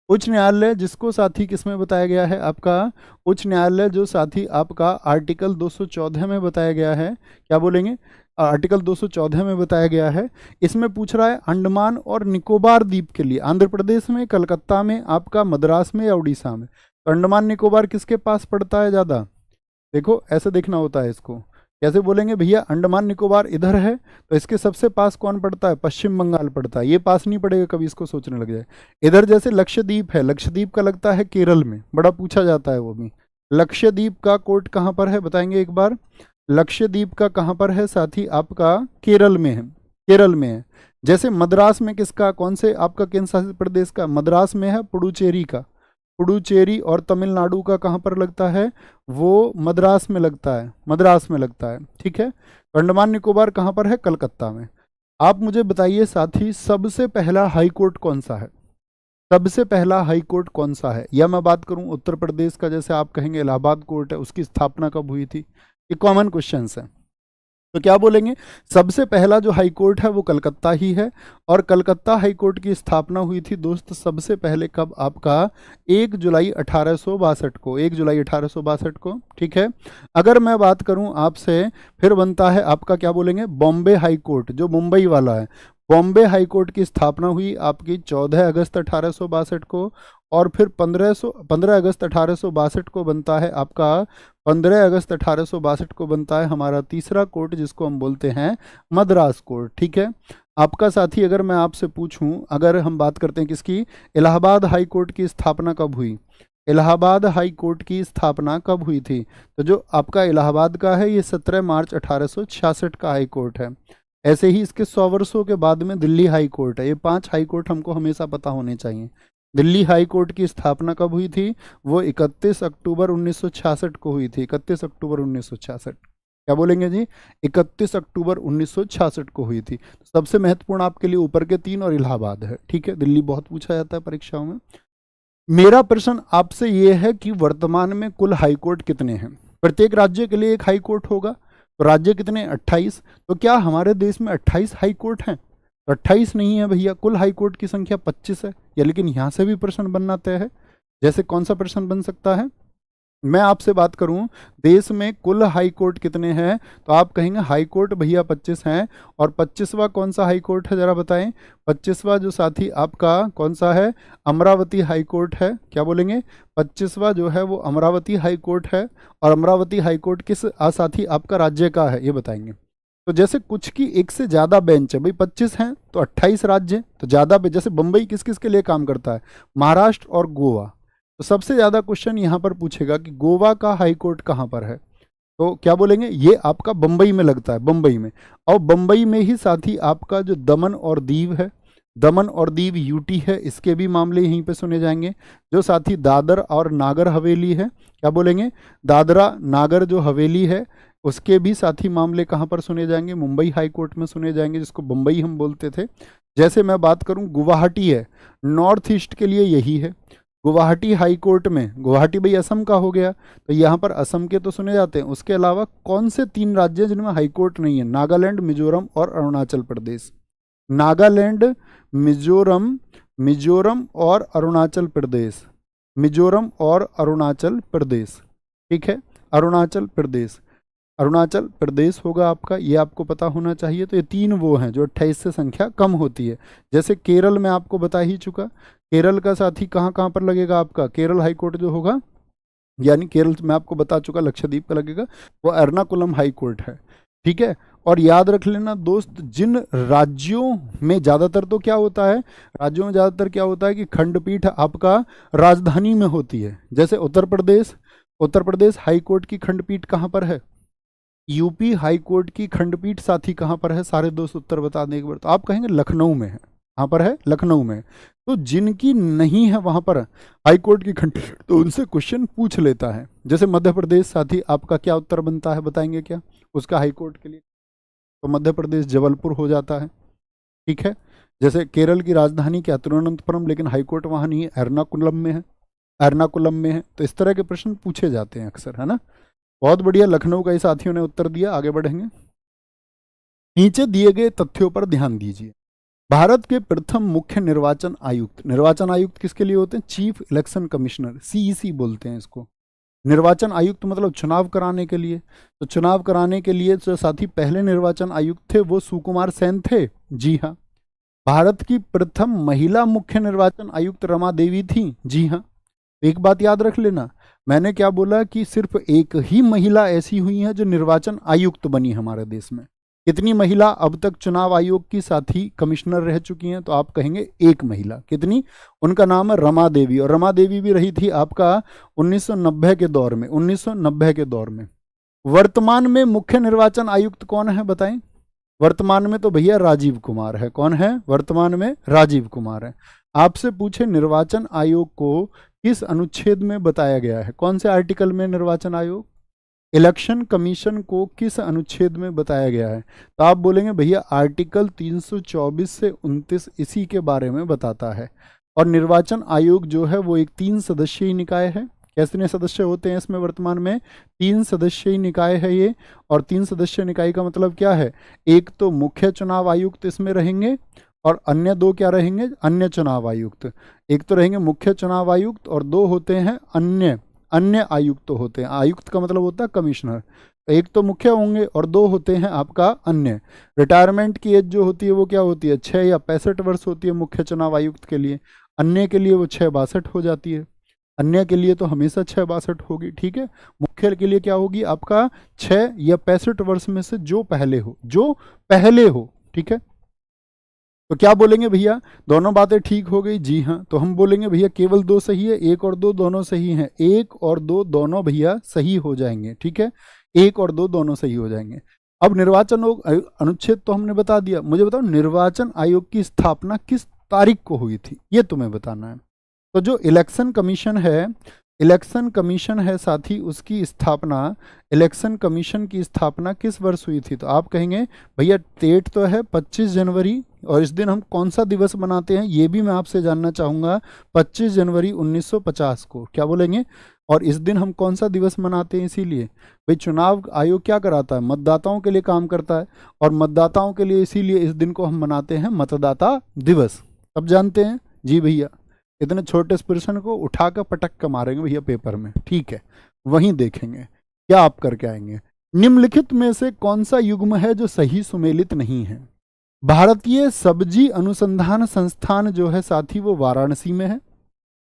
उच्च न्यायालय जिसको साथी किस में बताया गया है आपका? उच्च न्यायालय जो साथी आपका आर्टिकल 214 में बताया गया है, क्या बोलेंगे? आर्टिकल 214 में बताया गया है। इसमें पूछ रहा है अंडमान और निकोबार द्वीप के लिए आंध्र प्रदेश में, कलकत्ता में, आपका मद्रास में या उड़ीसा में। तो अंडमान निकोबार किसके पास पड़ता है ज़्यादा? देखो ऐसे देखना होता है इसको। कैसे बोलेंगे भैया, अंडमान निकोबार इधर है तो इसके सबसे पास कौन पड़ता है? पश्चिम बंगाल पड़ता है। ये पास नहीं पड़ेगा कभी, इसको सोचने लग जाए। इधर जैसे लक्षद्वीप है, लक्षद्वीप का लगता है केरल में, बड़ा पूछा जाता है वो भी। लक्षद्वीप का कोर्ट कहाँ पर है बताएंगे एक बार? लक्षद्वीप का कहाँ पर है साथी? आपका केरल में है, केरल में है। जैसे मद्रास में किसका, कौन से आपका केंद्र शासित प्रदेश का? मद्रास में है पुडुचेरी का। पुडुचेरी और तमिलनाडु का कहाँ पर लगता है? वो मद्रास में लगता है, मद्रास में लगता है। ठीक है, तो अंडमान निकोबार कहाँ पर है? कलकत्ता में। आप मुझे बताइए साथी, सबसे पहला हाई कोर्ट कौन सा है? सबसे पहला हाई कोर्ट कौन सा है? या मैं बात करूं उत्तर प्रदेश का, जैसे आप कहेंगे इलाहाबाद कोर्ट है, उसकी स्थापना कब हुई थी? ये कॉमन क्वेश्चन है। तो क्या बोलेंगे? सबसे पहला जो हाई कोर्ट है वो कलकत्ता ही है। और कलकत्ता हाई कोर्ट की स्थापना हुई थी दोस्त सबसे पहले कब? आपका 1 जुलाई 1862 को, 1 जुलाई 1862 को। ठीक है, अगर मैं बात करूं आपसे, फिर बनता है आपका क्या बोलेंगे? बॉम्बे हाई कोर्ट, जो मुंबई वाला है। बॉम्बे हाई कोर्ट की स्थापना हुई आपकी 14 अगस्त 1862 को। और फिर 15 अगस्त 1862 को बनता है आपका, 15 अगस्त 1862 को बनता है हमारा तीसरा कोर्ट, जिसको हम बोलते हैं मद्रास कोर्ट। ठीक है, आपका साथी अगर मैं आपसे पूछूं, अगर हम बात करते हैं किसकी, इलाहाबाद हाई कोर्ट की स्थापना कब हुई? इलाहाबाद हाई कोर्ट की स्थापना कब हुई थी? तो जो आपका इलाहाबाद का है ये 17 मार्च 1866 का हाई कोर्ट है। ऐसे ही इसके 100 वर्षों के बाद में दिल्ली हाई कोर्ट है। ये 5 हाई कोर्ट हमको हमेशा पता होने चाहिए। दिल्ली हाई कोर्ट की स्थापना कब हुई थी? वो 31 अक्टूबर 1966 को हुई थी। 31 अक्टूबर 1966, क्या बोलेंगे जी? 31 अक्टूबर 1966 को हुई थी। सबसे महत्वपूर्ण आपके लिए ऊपर के 3 और इलाहाबाद है। ठीक है, दिल्ली बहुत पूछा जाता है परीक्षाओं में। मेरा प्रश्न आपसे ये है कि वर्तमान में कुल हाई कोर्ट कितने हैं? प्रत्येक राज्य के लिए एक हाई कोर्ट होगा, तो राज्य कितने? 28। तो क्या हमारे देश में 28 हाई कोर्ट हैं? तो 28 नहीं है भैया, कुल हाई कोर्ट की संख्या 25 है। या लेकिन यहाँ से भी प्रश्न बनना तय है। जैसे कौन सा प्रश्न बन सकता है? मैं आपसे बात करूं देश में कुल हाई कोर्ट कितने हैं, तो आप कहेंगे हाई कोर्ट भैया 25 हैं। और 25वां कौन सा हाई कोर्ट है जरा बताएं? 25वां जो साथी आपका कौन सा है? अमरावती हाई कोर्ट है। क्या बोलेंगे? 25वां जो है वो अमरावती हाई कोर्ट है। और अमरावती हाई कोर्ट किस साथी आपका राज्य का है, ये बताएंगे। तो जैसे कुछ की एक से ज़्यादा बेंच है भाई, 25 हैं तो 28 राज्य, तो ज़्यादा जैसे बम्बई किस किस के लिए काम करता है? महाराष्ट्र और गोवा। तो सबसे ज़्यादा क्वेश्चन यहाँ पर पूछेगा कि गोवा का हाई कोर्ट कहाँ पर है? तो क्या बोलेंगे? ये आपका बम्बई में लगता है, बम्बई में। और बम्बई में ही साथ ही आपका जो दमन और दीव है, दमन और दीव यूटी है, इसके भी मामले यहीं पे सुने जाएंगे। जो साथी दादर और नागर हवेली है, क्या बोलेंगे? दादरा नागर जो हवेली है, उसके भी साथी मामले कहाँ पर सुने जाएंगे? मुंबई हाई कोर्ट में सुने जाएंगे, जिसको बम्बई हम बोलते थे। जैसे मैं बात करूँ गुवाहाटी है, नॉर्थ ईस्ट के लिए यही है। गुवाहाटी हाई कोर्ट में, गुवाहाटी भाई असम का हो गया, तो यहाँ पर असम के तो सुने जाते हैं। उसके अलावा कौन से 3 राज्य हैं जिनमें हाई कोर्ट नहीं है? नागालैंड, मिजोरम और अरुणाचल प्रदेश। नागालैंड, मिजोरम, मिजोरम और अरुणाचल प्रदेश, मिजोरम और अरुणाचल प्रदेश। ठीक है, अरुणाचल प्रदेश, अरुणाचल प्रदेश होगा आपका, ये आपको पता होना चाहिए। तो ये 3 वो हैं जो 28 से संख्या कम होती है। जैसे केरल में आपको बता ही चुका, केरल का साथी कहाँ कहाँ पर लगेगा आपका? केरल हाई कोर्ट जो होगा, यानी केरल में आपको बता चुका लक्षद्वीप का लगेगा, वो एर्नाकुलम हाई कोर्ट है। ठीक है, और याद रख लेना दोस्त, जिन राज्यों में ज़्यादातर तो क्या होता है, राज्यों में ज़्यादातर क्या होता है कि खंडपीठ आपका राजधानी में होती है। जैसे उत्तर प्रदेश, उत्तर प्रदेश हाई कोर्ट की खंडपीठ कहाँ पर है? यूपी हाई कोर्ट की खंडपीठ साथी कहाँ पर है? सारे दोस्त उत्तर बता दें एक बार। तो आप कहेंगे लखनऊ में है। कहाँ पर है? लखनऊ में। तो जिनकी नहीं है वहाँ पर हाई कोर्ट की खंडपीठ, तो उनसे क्वेश्चन पूछ लेता है। जैसे मध्य प्रदेश साथी, आपका क्या उत्तर बनता है बताएंगे क्या उसका हाई कोर्ट के लिए? तो मध्य प्रदेश जबलपुर हो जाता है। ठीक है। जैसे केरल की राजधानी क्या तिरुवनंतपुरम, लेकिन हाईकोर्ट वहाँ नहीं है, एर्नाकुलम में है, एर्नाकुलम में है। तो इस तरह के प्रश्न पूछे जाते हैं अक्सर, है ना। बहुत बढ़िया, लखनऊ का ही साथियों ने उत्तर दिया। आगे बढ़ेंगे। नीचे दिए गए तथ्यों पर ध्यान दीजिए। भारत के प्रथम मुख्य निर्वाचन आयुक्त किसके लिए होते हैं? चीफ इलेक्शन कमिश्नर, सीईसी बोलते हैं इसको। निर्वाचन आयुक्त मतलब चुनाव कराने के लिए। तो चुनाव कराने के लिए जो साथी पहले निर्वाचन आयुक्त थे वो सुकुमार सेन थे। जी हाँ। भारत की प्रथम महिला मुख्य निर्वाचन आयुक्त रमा देवी थी। जी हाँ। एक बात याद रख लेना, मैंने क्या बोला कि सिर्फ एक ही महिला ऐसी हुई है जो निर्वाचन आयुक्त बनी हमारे देश में। कितनी महिला अब तक चुनाव आयोग की साथी कमिश्नर रह चुकी हैं? तो आप कहेंगे एक महिला। कितनी? उनका नाम है रमा देवी, और रमा देवी भी रही थी आपका 1990 के दौर में, 1990 के दौर में। वर्तमान में मुख्य निर्वाचन आयुक्त कौन है बताएं? वर्तमान में तो भैया राजीव कुमार है। कौन है वर्तमान में? राजीव कुमार है। आपसे पूछे निर्वाचन आयोग को किस अनुच्छेद में बताया गया है? कौन से आर्टिकल में निर्वाचन आयोग? इलेक्शन कमीशन को किस अनुच्छेद में बताया गया है? तो आप बोलेंगे भैया आर्टिकल 324 से 29 इसी के बारे में बताता है। और निर्वाचन आयोग जो है वो एक 3 सदस्यीय निकाय है। कितने सदस्य होते हैं इसमें वर्तमान में? 3 सदस्यीय निकाय है ये। और 3 सदस्यीय निकाय का मतलब क्या है? एक तो मुख्य चुनाव आयुक्त इसमें रहेंगे, और अन्य 2 क्या रहेंगे? अन्य चुनाव आयुक्त। एक तो रहेंगे मुख्य चुनाव आयुक्त, और 2 होते हैं अन्य आयुक्त होते हैं। आयुक्त का मतलब होता है कमिश्नर। एक तो मुख्य होंगे और 2 होते हैं आपका अन्य। रिटायरमेंट की एज जो होती है वो क्या होती है? 6 या 65 वर्ष होती है मुख्य चुनाव आयुक्त के लिए। अन्य के लिए वो 6-62 हो जाती है। अन्य के लिए तो हमेशा 6-62 होगी, ठीक है। मुख्य के लिए क्या होगी आपका? 6 या 65 वर्ष में से जो पहले हो, ठीक है। तो क्या बोलेंगे भैया? दोनों बातें ठीक हो गई। जी हाँ। तो हम बोलेंगे भैया केवल 2 सही है, 1 और 2 दोनों सही हैं। 1 और 2 दोनों भैया सही हो जाएंगे, ठीक है। 1 और 2 दोनों सही हो जाएंगे। अब निर्वाचन अनुच्छेद तो हमने बता दिया। मुझे बताओ निर्वाचन आयोग की स्थापना किस तारीख को हुई थी, ये तुम्हें बताना है। तो जो इलेक्शन कमीशन है साथी, उसकी स्थापना, इलेक्शन कमीशन की स्थापना किस वर्ष हुई थी? तो आप कहेंगे भैया डेट तो है 25 जनवरी, और इस दिन हम कौन सा दिवस मनाते हैं ये भी मैं आपसे जानना चाहूँगा। 25 जनवरी 1950 को। क्या बोलेंगे? और इस दिन हम कौन सा दिवस मनाते हैं? इसीलिए भाई चुनाव आयोग क्या कराता है? मतदाताओं के लिए काम करता है, और मतदाताओं के लिए इसीलिए इस दिन को हम मनाते हैं मतदाता दिवस। अब जानते हैं? जी भैया। इतने छोटे प्रश्न को उठाकर पटक कर मारेंगे भैया पेपर में, ठीक है। वहीं देखेंगे क्या आप करके आएंगे। निम्नलिखित में से कौन सा युग्म है जो सही सुमेलित नहीं है? भारतीय सब्जी अनुसंधान संस्थान जो है साथी वो वाराणसी में है,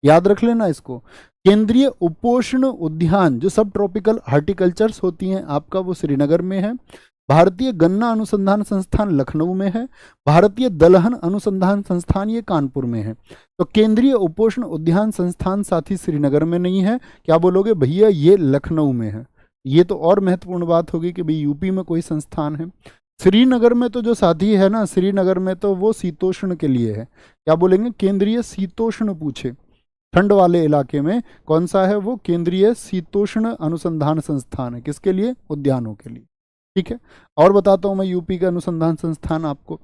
याद रख लेना इसको। केंद्रीय उपोष्ण उद्यान जो सब ट्रॉपिकल हॉर्टिकल्चर्स होती हैं आपका, वो श्रीनगर में है। भारतीय गन्ना अनुसंधान संस्थान लखनऊ में है। भारतीय दलहन अनुसंधान संस्थान ये कानपुर में है। तो केंद्रीय उपोष्ण उद्यान संस्थान साथी श्रीनगर में नहीं है। क्या बोलोगे? भैया ये लखनऊ में है। ये तो और महत्वपूर्ण बात होगी कि भाई यूपी में कोई संस्थान है। श्रीनगर में तो जो साथी है ना, श्रीनगर में तो वो शीतोष्ण के लिए है। क्या बोलेंगे? केंद्रीय शीतोष्ण पूछे, ठंड वाले इलाके में कौन सा है वो? केंद्रीय शीतोष्ण अनुसंधान संस्थान है। किसके लिए? उद्यानों के लिए, ठीक है। और बताता हूं मैं यूपी का अनुसंधान संस्थान, आपको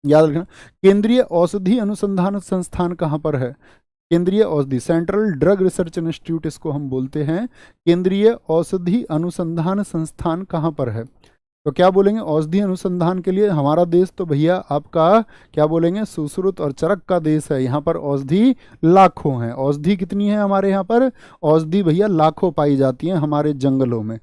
याद रखना। केंद्रीय औषधि अनुसंधान संस्थान कहाँ पर है? केंद्रीय औषधि, सेंट्रल ड्रग रिसर्च इंस्टीट्यूट इसको हम बोलते हैं। केंद्रीय औषधि अनुसंधान संस्थान कहाँ पर है? तो क्या बोलेंगे? औषधि अनुसंधान के लिए हमारा देश तो भैया आपका क्या बोलेंगे? सुश्रुत और चरक का देश है। यहाँ पर औषधि लाखों हैं। औषधि कितनी है हमारे यहाँ पर? औषधि भैया लाखों पाई जाती हैं हमारे जंगलों में।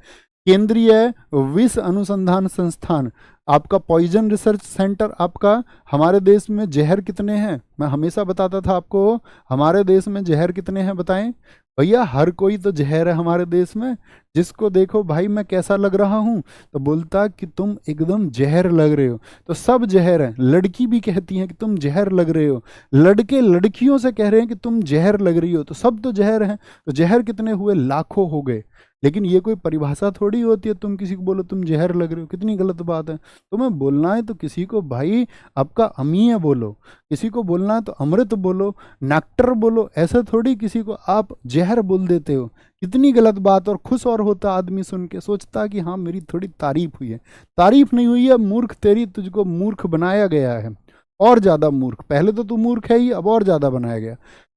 केंद्रीय विष अनुसंधान संस्थान आपका, पॉइजन रिसर्च सेंटर आपका। हमारे देश में जहर कितने हैं? मैं हमेशा बताता था आपको, हमारे देश में जहर कितने हैं बताएं भैया? हर कोई तो जहर है हमारे देश में। जिसको देखो भाई मैं कैसा लग रहा हूँ, तो बोलता कि तुम एकदम जहर लग रहे हो। तो सब जहर हैं। लड़की भी कहती हैं कि तुम जहर लग रहे हो, लड़के लड़कियों से कह रहे हैं कि तुम जहर लग रही हो। तो सब तो जहर हैं। तो जहर कितने हुए? लाखों हो गए। लेकिन ये कोई परिभाषा थोड़ी होती है तुम किसी को बोलो तुम जहर लग रहे हो। कितनी गलत बात है। तुम्हें बोलना है तो किसी को भाई आपका अमीय बोलो, किसी को बोलना है तो अमृत बोलो, नेक्टर बोलो। ऐसा थोड़ी किसी को आप जहर बोल देते हो। कितनी गलत बात। और खुश और होता आदमी सुन के, सोचता कि हाँ मेरी थोड़ी तारीफ हुई है। तारीफ नहीं हुई है मूर्ख तेरी, तुझको मूर्ख बनाया गया है। और ज़्यादा मूर्ख, पहले तो तू मूर्ख है ही, अब और ज़्यादा बनाया गया।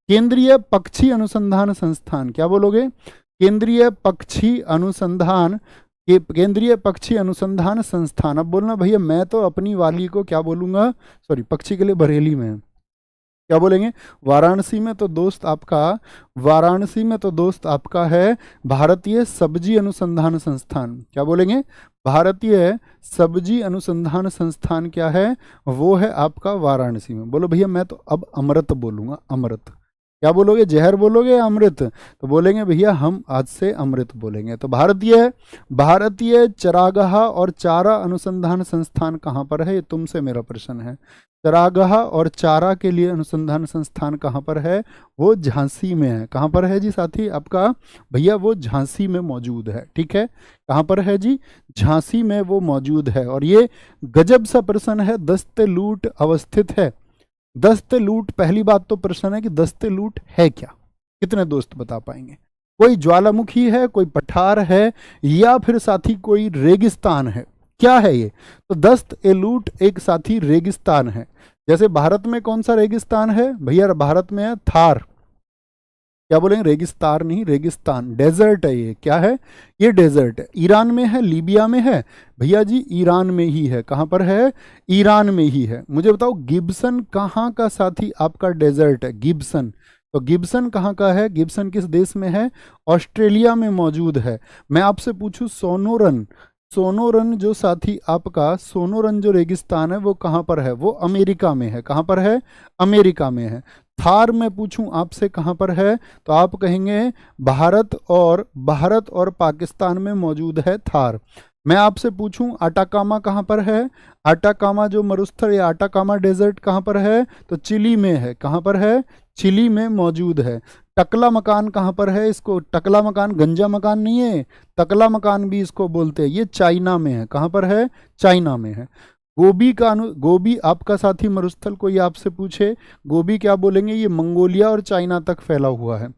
केंद्रीय पक्षी अनुसंधान संस्थान, क्या बोलोगे? केंद्रीय पक्षी अनुसंधान, केंद्रीय पक्षी अनुसंधान संस्थान। अब बोलना भैया मैं तो अपनी वाली को क्या बोलूंगा, सॉरी पक्षी के लिए बरेली में है, क्या बोलेंगे? वाराणसी में तो दोस्त आपका, वाराणसी में तो दोस्त आपका है भारतीय सब्जी अनुसंधान संस्थान। क्या बोलेंगे? भारतीय सब्जी अनुसंधान संस्थान क्या है? वो है आपका वाराणसी में। बोलो भैया मैं तो अब अमृत बोलूंगा, अमृत। क्या बोलोगे? जहर बोलोगे या अमृत? तो बोलेंगे भैया हम आज से अमृत बोलेंगे। तो भारतीय भारतीय चरागाह और चारा अनुसंधान संस्थान कहाँ पर है? ये तुमसे मेरा प्रश्न है। चरागाह और चारा के लिए अनुसंधान संस्थान कहाँ पर है? वो झांसी में है। कहाँ पर है जी साथी आपका? भैया वो झांसी में मौजूद है। ठीक है, कहाँ पर है जी? झांसी में वो मौजूद है। और ये गजब सा प्रश्न है, दस्ते लूट अवस्थित है। दस्ते लूट, पहली बात तो प्रश्न है कि दस्ते लूट है क्या? कितने दोस्त बता पाएंगे? कोई ज्वालामुखी है, कोई पठार है, या फिर साथी कोई रेगिस्तान है? क्या है ये? तो दस्त ए लूट एक साथी रेगिस्तान है। जैसे भारत में कौन सा रेगिस्तान है? भैया भारत में है थार। क्या बोलेंगे? रेगिस्तान नहीं, रेगिस्तान, डेजर्ट है ये। क्या है? ये डेजर्ट है। ईरान में है, लीबिया में है? भैया जी ईरान में ही है। कहाँ पर है? ईरान में ही है। मुझे बताओ गिब्सन कहाँ का साथी आपका डेजर्ट है? गिब्सन, तो गिब्सन कहाँ का है? गिब्सन किस देश में है? ऑस्ट्रेलिया में मौजूद है। मैं आपसे पूछूं सोनोरन, सोनोरन जो साथी आपका, सोनोरन जो रेगिस्तान है वो कहाँ पर है? वो अमेरिका में है। कहाँ पर है? अमेरिका में है। थार में पूछूं आपसे कहाँ पर है? तो आप कहेंगे भारत और पाकिस्तान में मौजूद है थार। मैं आपसे पूछूं अटाकामा कहाँ पर है? अटाकामा जो मरुस्थल या अटाकामा डेजर्ट कहाँ पर है? तो चिली में है। कहाँ पर है? चिली में मौजूद है। टकला मकान कहाँ पर है? इसको टकला मकान, गंजा मकान नहीं है, टकला मकान भी इसको बोलते हैं। ये चाइना में है। कहाँ पर है? चाइना में है। गोबी का गोबी आपका साथी मरुस्थल कोई आपसे पूछे, गोबी क्या बोलेंगे? ये मंगोलिया और चाइना तक फैला हुआ है।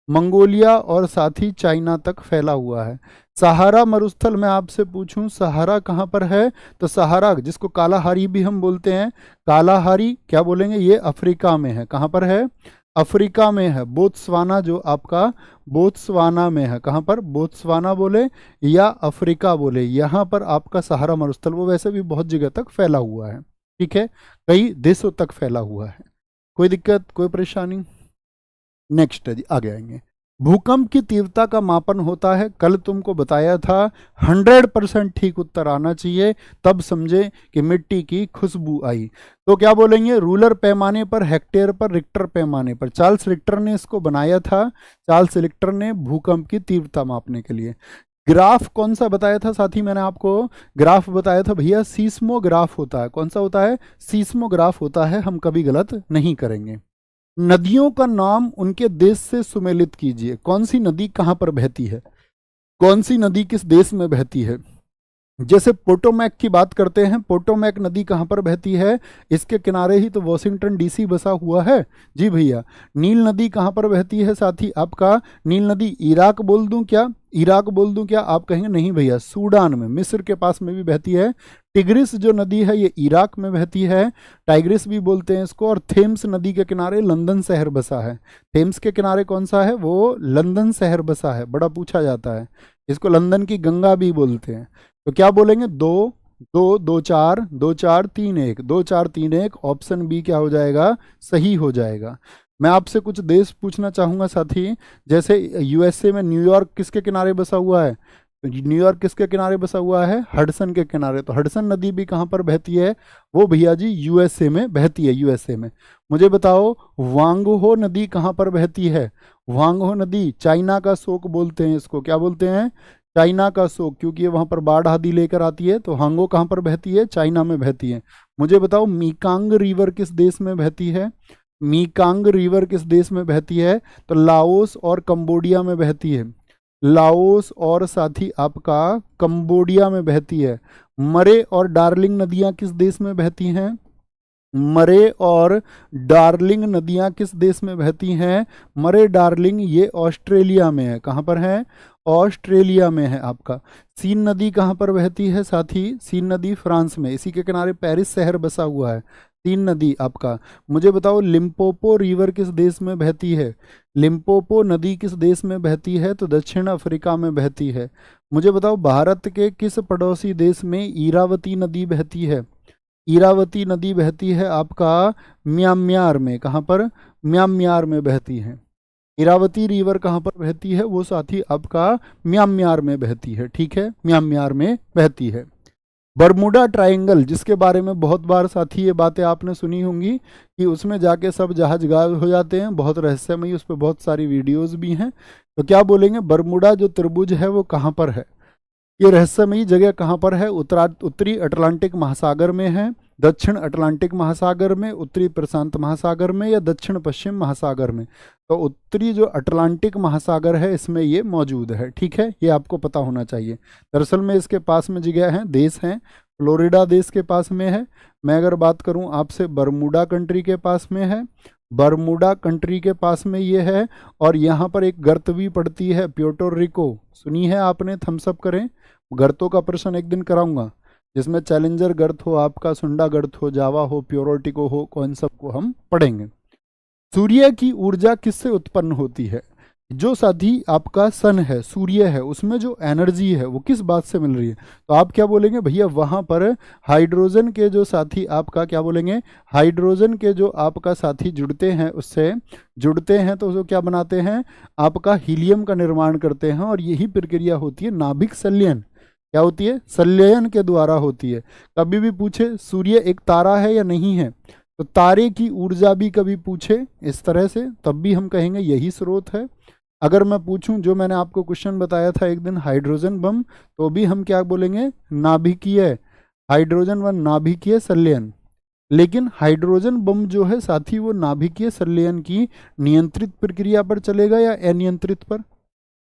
मंगोलिया और साथी चाइना तक फैला हुआ है। सहारा मरुस्थल मैं आपसे पूछूं सहारा कहाँ पर है? तो सहारा जिसको कालाहारी भी हम बोलते हैं, कालाहारी क्या बोलेंगे? ये अफ्रीका में है। कहाँ पर है? अफ्रीका में है। बोत्सवाना जो आपका, बोत्सवाना में है। कहाँ पर? बोत्सवाना बोले या अफ्रीका बोले, यहाँ पर आपका सहारा मरुस्थल, वो वैसे भी बहुत जगह तक फैला हुआ है। ठीक है, कई देशों तक फैला हुआ है। कोई दिक्कत, कोई परेशानी? नेक्स्ट है जी, आगे आएंगे। भूकंप की तीव्रता का मापन होता है, कल तुमको बताया था। 100% ठीक उत्तर आना चाहिए, तब समझे कि मिट्टी की खुशबू आई। तो क्या बोलेंगे? रूलर पैमाने पर, हेक्टेयर पर, रिक्टर पैमाने पर। चार्ल्स रिक्टर ने इसको बनाया था, चार्ल्स रिक्टर ने भूकंप की तीव्रता मापने के लिए। ग्राफ कौन सा बताया था साथी? मैंने आपको ग्राफ बताया था भैया, सीस्मोग्राफ होता है। कौन सा होता है? सीस्मोग्राफ होता है। हम कभी गलत नहीं करेंगे। नदियों का नाम उनके देश से सुमेलित कीजिए। कौन सी नदी कहाँ पर बहती है? कौन सी नदी किस देश में बहती है? जैसे पोटोमैक की बात करते हैं, पोटोमैक नदी कहाँ पर बहती है? इसके किनारे ही तो वॉशिंगटन डीसी बसा हुआ है। जी भैया। नील नदी कहाँ पर बहती है साथी आपका? नील नदी इराक बोल दूं क्या? इराक बोल दूं क्या? आप कहेंगे नहीं भैया, सूडान में, मिस्र के पास में भी बहती है। टिग्रिस जो नदी है ये इराक में बहती है, टाइग्रिस भी बोलते हैं इसको। और थेम्स नदी के किनारे लंदन शहर बसा है। थेम्स के किनारे कौन सा है? वो लंदन शहर बसा है, बड़ा पूछा जाता है। इसको लंदन की गंगा भी बोलते हैं। तो क्या बोलेंगे? 2 2 2 4 2 4 3 1, 2 4 3 1, ऑप्शन बी क्या हो जाएगा? सही हो जाएगा। मैं आपसे कुछ देश पूछना चाहूंगा साथी। जैसे यूएसए में न्यूयॉर्क किसके किनारे बसा हुआ है? तो न्यूयॉर्क किसके किनारे बसा हुआ है? हडसन के किनारे। तो हडसन नदी भी कहाँ पर बहती है? वो भैया जी यूएसए में बहती है, यूएसए में। मुझे बताओ वांगहो नदी कहाँ पर बहती है? वांगहो नदी, चाइना का शोक बोलते हैं इसको। क्या बोलते हैं? चाइना का शोक, क्योंकि ये वहाँ पर बाढ़ आदि लेकर आती है। तो हांगो कहाँ पर बहती है? चाइना में बहती है। मुझे बताओ मीकांग रिवर किस देश में बहती है? मीकांग रिवर किस देश में बहती है? तो लाओस और कंबोडिया में बहती है। लाओस और साथी आपका कंबोडिया में बहती है। मरे और डार्लिंग नदियां किस देश में बहती हैं? मरे और डार्लिंग नदियां किस देश में बहती हैं? मरे डार्लिंग ये ऑस्ट्रेलिया में है। कहाँ पर है? ऑस्ट्रेलिया में है आपका। सीन नदी कहाँ पर बहती है साथी? सीन नदी फ्रांस में, इसी के किनारे पेरिस शहर बसा हुआ है। तीन नदी आपका। मुझे बताओ लिम्पोपो रिवर किस देश में बहती है? लिम्पोपो नदी किस देश में बहती है? तो दक्षिण अफ्रीका में बहती है। मुझे बताओ भारत के किस पड़ोसी देश में इरावती नदी बहती है? इरावती नदी बहती है आपका म्यांमार में। कहाँ पर? म्यांमार में बहती है। इरावती रिवर कहाँ पर बहती है? वो साथी आपका म्यांमार में बहती है। ठीक है, म्यांमार में बहती है। बरमूडा ट्रायंगल, जिसके बारे में बहुत बार साथी ये बातें आपने सुनी होंगी कि उसमें जाके सब जहाज गायब हो जाते हैं, बहुत रहस्यमयी, उस पर बहुत सारी वीडियोस भी हैं। तो क्या बोलेंगे, बरमूडा जो त्रिभुज है वो कहाँ पर है? ये रहस्यमयी जगह कहाँ पर है? उत्तरी अटलांटिक महासागर में है, दक्षिण अटलांटिक महासागर में, उत्तरी प्रशांत महासागर में, या दक्षिण पश्चिम महासागर में? तो उत्तरी जो अटलांटिक महासागर है इसमें ये मौजूद है। ठीक है, ये आपको पता होना चाहिए। दरअसल में इसके पास में जगह है, देश हैं, फ्लोरिडा देश के पास में है। मैं अगर बात करूं आपसे, बरमूडा कंट्री के पास में है, बरमूडा कंट्री के पास में ये है। और यहाँ पर एक गर्त भी पड़ती है, प्योर्टो रिको, सुनी है आपने? थम्सअप करें। गर्तों का प्रश्न एक दिन कराऊंगा, जिसमें चैलेंजर गर्त हो, आपका सुंडा गर्त हो, जावा हो, प्योरोटिको हो, कौन सबको हम पढ़ेंगे। सूर्य की ऊर्जा किससे उत्पन्न होती है? जो साथी आपका सन है, सूर्य है, उसमें जो एनर्जी है वो किस बात से मिल रही है? तो आप क्या बोलेंगे भैया, वहां पर हाइड्रोजन के जो साथी आपका, क्या बोलेंगे, हाइड्रोजन के जो आपका साथी जुड़ते हैं, उससे जुड़ते हैं तो वो क्या बनाते हैं, आपका हीलियम का निर्माण करते हैं। और यही प्रक्रिया होती है नाभिक संलयन। क्या होती है? संलयन के द्वारा होती है। कभी भी पूछे सूर्य एक तारा है या नहीं है, तो तारे की ऊर्जा भी कभी पूछे इस तरह से, तब भी हम कहेंगे यही स्रोत है। अगर मैं पूछूं, जो मैंने आपको क्वेश्चन बताया था एक दिन, हाइड्रोजन बम, तो भी हम क्या बोलेंगे, नाभिकीय, हाइड्रोजन व नाभिकीय संलयन। लेकिन हाइड्रोजन बम जो है साथी, वो नाभिकीय संलयन की नियंत्रित प्रक्रिया पर चलेगा या अनियंत्रित पर?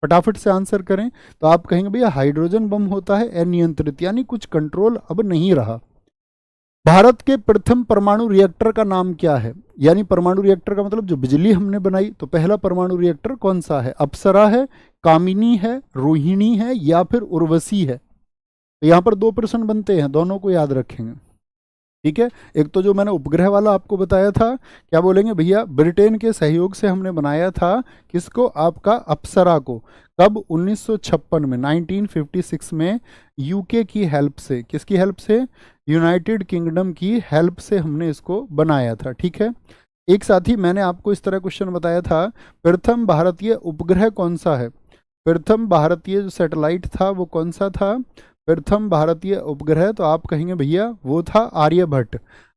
फटाफट से आंसर करें। तो आप कहेंगे भैया हाइड्रोजन बम होता है अनियंत्रित, यानी कुछ कंट्रोल अब नहीं रहा। भारत के प्रथम परमाणु रिएक्टर का नाम क्या है? यानी परमाणु रिएक्टर का मतलब जो बिजली हमने बनाई, तो पहला परमाणु रिएक्टर कौन सा है? अप्सरा है, कामिनी है, रोहिणी है, या फिर उर्वशी है? तो यहाँ पर दो प्रश्न बनते हैं, दोनों को याद रखेंगे। ठीक है, एक तो जो मैंने उपग्रह वाला आपको बताया था, क्या बोलेंगे भैया, ब्रिटेन के सहयोग से हमने बनाया था, किसको, आपका अप्सरा को। कब? 1956 में, 1956 में, यूके की हेल्प से। किसकी हेल्प से? यूनाइटेड किंगडम की हेल्प से हमने इसको बनाया था। ठीक है, एक साथी मैंने आपको इस तरह क्वेश्चन बताया था, प्रथम भारतीय उपग्रह कौन सा है? प्रथम भारतीय जो सैटेलाइट था वो कौन सा था? प्रथम भारतीय उपग्रह, तो आप कहेंगे भैया वो था आर्यभट्ट।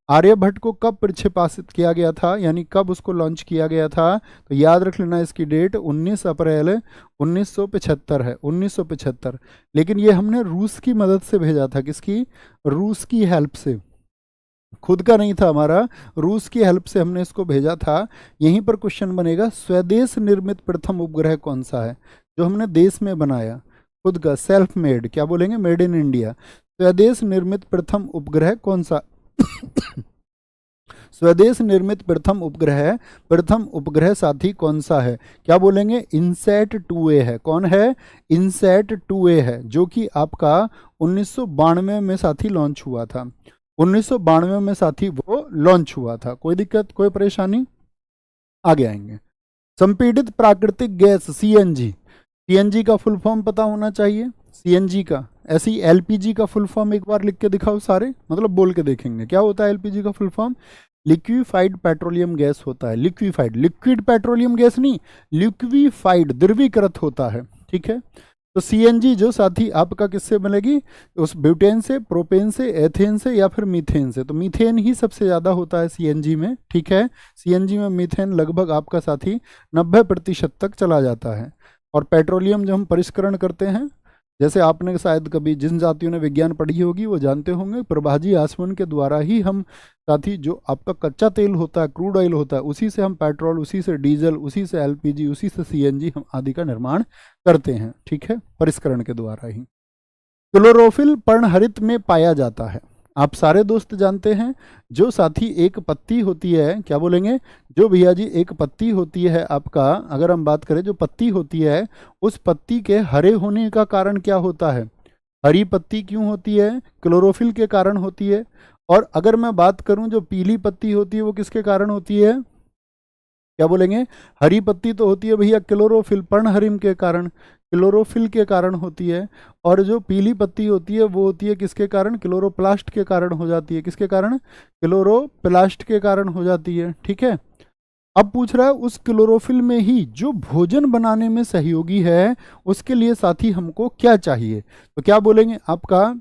आर्यभट्ट को कब प्रक्षेपित किया गया था, यानी कब उसको लॉन्च किया गया था? तो याद रख लेना इसकी डेट, 19 अप्रैल 1975 है, 1975। लेकिन ये हमने रूस की मदद से भेजा था। किसकी? रूस की हेल्प से, खुद का नहीं था हमारा, रूस की हेल्प से हमने इसको भेजा था। यहीं पर क्वेश्चन बनेगा, स्वदेश निर्मित प्रथम उपग्रह कौन सा है, जो हमने देश में बनाया, खुद का, सेल्फ मेड, क्या बोलेंगे, मेड इन इंडिया। स्वदेश निर्मित प्रथम उपग्रह कौन सा? स्वदेश निर्मित प्रथम उपग्रह साथी कौन सा है? क्या बोलेंगे, इनसैट 2A है। कौन है? इनसैट 2A है, जो कि आपका 1992 में साथी लॉन्च हुआ था। 1992 में साथी वो लॉन्च हुआ था। कोई दिक्कत, कोई परेशानी? आगे आएंगे। संपीड़ित प्राकृतिक गैस सीएनजी, सीएनजी का फुल फॉर्म पता होना चाहिए। सीएनजी का, ऐसी एलपीजी का फुल फॉर्म एक बार लिख के दिखाओ सारे, मतलब बोल के देखेंगे क्या होता है एलपीजी का full form. Liquefied petroleum gas होता है। लिक्विफाइड, लिक्विड पेट्रोलियम गैस नहीं, लिक्विफाइड, द्रवीकृत होता है। ठीक है, तो सीएनजी जो साथी आपका किससे मिलेगी? उस ब्यूटेन से, प्रोपेन से, एथेन से, या फिर मीथेन से। तो मीथेन ही सबसे ज़्यादा होता है सीएनजी में। ठीक है, सीएनजी में मीथेन लगभग आपका साथी 90% तक चला जाता है। और पेट्रोलियम जो हम परिष्करण करते हैं, जैसे आपने शायद कभी, जिन जातियों ने विज्ञान पढ़ी होगी वो जानते होंगे, प्रभाजी आसवन के द्वारा ही हम साथी जो आपका कच्चा तेल होता है, क्रूड ऑयल होता है, उसी से हम पेट्रोल, उसी से डीजल, उसी से एलपीजी, उसी से सीएनजी हम आदि का निर्माण करते हैं। ठीक है, परिष्करण के द्वारा ही। क्लोरोफिल पर्णहरित में पाया जाता है। आप सारे दोस्त जानते हैं, जो साथी एक पत्ती होती है, क्या बोलेंगे, जो भैया जी एक पत्ती होती है आपका, अगर हम बात करें जो पत्ती होती है, उस पत्ती के हरे होने का कारण क्या होता है? हरी पत्ती क्यों होती है? क्लोरोफिल के कारण होती है। और अगर मैं बात करूं जो पीली पत्ती होती है वो किसके कारण होती है, क्या बोलेंगे, हरी पत्ती तो होती है भैया क्लोरोफिल, पर्णहरिम के कारण, क्लोरोफिल के कारण होती है। और जो पीली पत्ती होती है वो होती है किसके कारण, क्लोरोप्लास्ट के कारण हो जाती है, किसके कारण, क्लोरोप्लास्ट के कारण हो जाती है। ठीक है, अब पूछ रहा है उस क्लोरोफिल में ही जो भोजन बनाने में सहयोगी है उसके लिए साथी हमको क्या चाहिए, तो क्या बोलेंगे आपका,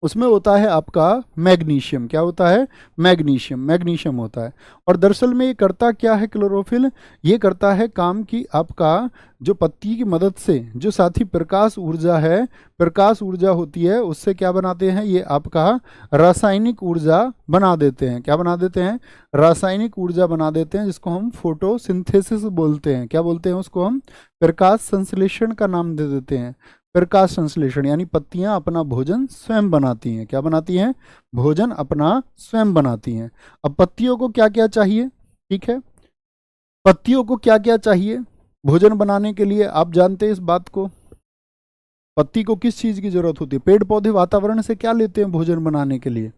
उसमें होता है आपका मैग्नीशियम। क्या होता है, मैग्नीशियम, मैग्नीशियम होता है। और दरअसल में ये करता क्या है क्लोरोफिल, ये करता है काम कि आपका जो पत्ती की मदद से जो साथी प्रकाश ऊर्जा है, प्रकाश ऊर्जा होती है उससे क्या बनाते हैं, ये आपका रासायनिक ऊर्जा बना देते हैं। क्या बना देते हैं, रासायनिक ऊर्जा बना देते हैं, जिसको हम फोटोसिंथेसिस बोलते हैं। क्या बोलते हैं उसको हम, प्रकाश संश्लेषण का नाम दे देते हैं। प्रकाश संश्लेषण यानी पत्तियां अपना भोजन स्वयं बनाती हैं। क्या बनाती हैं, भोजन अपना स्वयं बनाती हैं। अब पत्तियों को क्या क्या चाहिए, ठीक है, पत्तियों को क्या क्या चाहिए भोजन बनाने के लिए, आप जानते हैं इस बात को, पत्ती को किस चीज की जरूरत होती है, पेड़ पौधे वातावरण से क्या लेते हैं भोजन बनाने के लिए,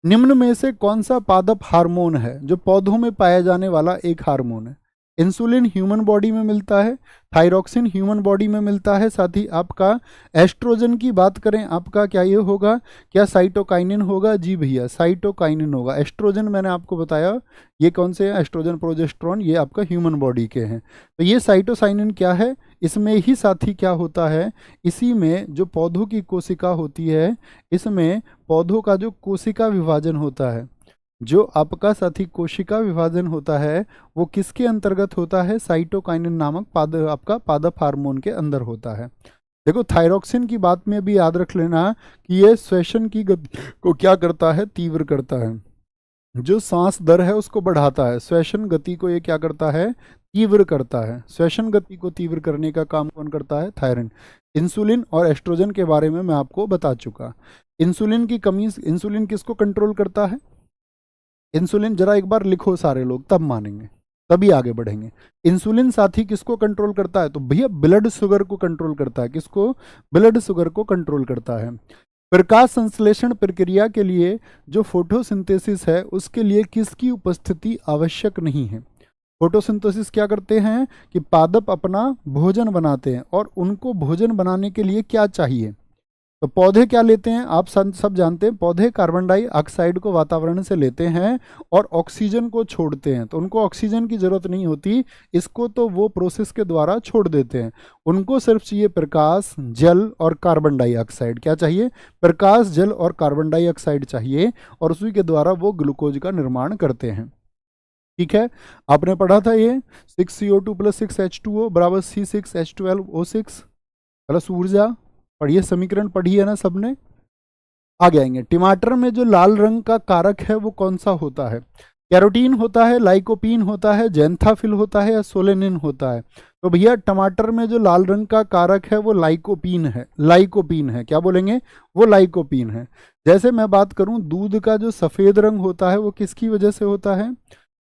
निम्न में से कौन सा पादप हार्मोन है जो पौधों में पाया जाने वाला एक हार्मोन है, इंसुलिन ह्यूमन बॉडी में मिलता है, थायरॉक्सिन ह्यूमन बॉडी में मिलता है, साथ ही आपका एस्ट्रोजन की बात करें आपका क्या ये होगा, क्या साइटोकाइनिन होगा, जी भैया साइटोकाइनिन होगा। एस्ट्रोजन मैंने आपको बताया ये कौन से हैं, एस्ट्रोजन प्रोजेस्ट्रॉन, ये आपका ह्यूमन बॉडी के हैं। तो ये साइटोसाइनिन क्या है, इसमें ही साथी क्या होता है, इसी में जो पौधों की कोशिका होती है, इसमें पौधों का जो कोशिका विभाजन होता है, जो आपका साथी कोशिका विभाजन होता है वो किसके अंतर्गत होता है, साइटोकाइनिन नामक आपका पादप हार्मोन के अंदर होता है। देखो थायरॉक्सिन की बात में भी याद रख लेना कि ये श्वसन की गति को क्या करता है, तीव्र करता है, जो सांस दर है उसको बढ़ाता है, श्वसन गति को ये क्या करता है, तीव्र करता है। श्वसन गति को तीव्र करने का काम कौन करता है, थायराइड। इंसुलिन और एस्ट्रोजन के बारे में मैं आपको बता चुका। इंसुलिन की कमी, इंसुलिन किसको कंट्रोल करता है, इंसुलिन जरा एक बार लिखो सारे लोग तब मानेंगे, तभी आगे बढ़ेंगे। इंसुलिन साथी किसको कंट्रोल करता है, तो भैया ब्लड शुगर को कंट्रोल करता है, किसको, ब्लड शुगर को कंट्रोल करता है। प्रकाश संश्लेषण प्रक्रिया के लिए जो फोटोसिंथेसिस है उसके लिए किसकी उपस्थिति आवश्यक नहीं है। फोटोसिंथेसिस क्या करते हैं कि पादप अपना भोजन बनाते हैं, और उनको भोजन बनाने के लिए क्या चाहिए, तो पौधे क्या लेते हैं, आप सब जानते हैं, पौधे कार्बन डाइऑक्साइड को वातावरण से लेते हैं और ऑक्सीजन को छोड़ते हैं। तो उनको ऑक्सीजन की जरूरत नहीं होती, इसको तो वो प्रोसेस के द्वारा छोड़ देते हैं। उनको सिर्फ चाहिए प्रकाश, जल और कार्बन डाइऑक्साइड। क्या चाहिए, प्रकाश, जल और कार्बन डाइऑक्साइड चाहिए, और उसी के द्वारा वो ग्लूकोज का निर्माण करते हैं। ठीक है, आपने पढ़ा था ये 6CO2 + 6H2O बराबर C6H12O6 प्लस ऊर्जा, पढ़िए समीकरण, पढ़ी है ना सबने। आगे आएंगे, टमाटर में जो लाल रंग का कारक है वो कौन सा होता है, कैरोटीन होता है, लाइकोपीन होता है, जैंथाफिल होता है, या सोलेनिन होता है। तो भैया टमाटर में जो लाल रंग का कारक है वो लाइकोपीन है, लाइकोपीन है। क्या बोलेंगे, वो लाइकोपीन है। जैसे मैं बात करूं दूध का जो सफेद रंग होता है वो किसकी वजह से होता है,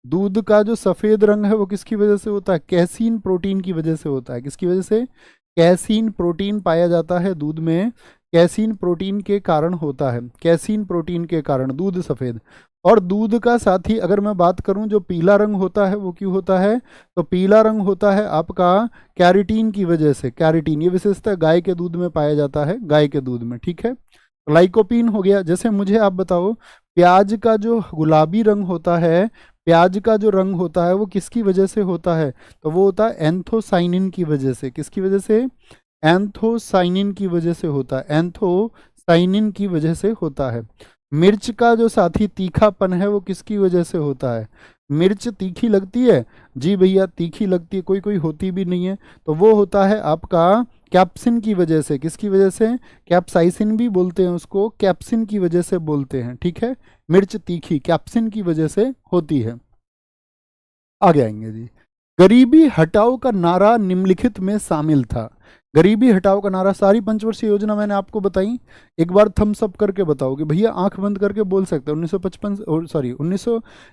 दूध का जो सफेद रंग है वो किसकी वजह से होता है, कैसीन प्रोटीन की वजह से होता है। किसकी वजह से, कैसीन प्रोटीन पाया जाता है दूध में, कैसीन प्रोटीन के कारण होता है, कैसीन प्रोटीन के कारण दूध सफेद। और दूध का साथी अगर मैं बात करूं जो पीला रंग होता है वो क्यों होता है, तो पीला रंग होता है आपका कैरेटीन की वजह से। कैरेटीन ये विशेषता गाय के दूध में पाया जाता है, गाय के दूध में। ठीक है, लाइकोपीन हो गया। जैसे मुझे आप बताओ प्याज का जो गुलाबी रंग होता है, प्याज का जो रंग होता है वो किसकी वजह से होता है, तो वो होता है एंथोसाइनिन की वजह से। किसकी वजह से, एंथोसाइनिन की वजह से होता है, एंथोसाइनिन की वजह से होता है। मिर्च का जो साथी तीखापन है वो किसकी वजह से होता है, मिर्च तीखी लगती है, जी भैया तीखी लगती है, कोई कोई होती भी नहीं है, तो वो होता है आपका कैप्सिन की वजह से। किसकी वजह से, कैप्साइसिन भी बोलते हैं उसको, कैप्सिन की वजह से बोलते हैं। ठीक है, मिर्च तीखी कैप्सिन की वजह से होती है। आगे आएंगे जी, गरीबी हटाओ का नारा निम्नलिखित में शामिल था। गरीबी हटाओ का नारा, सारी पंचवर्षीय योजना मैंने आपको बताई। एक बार थम्स अप करके बताओ कि भैया आंख बंद करके बोल सकते हैं। 1951 से 56,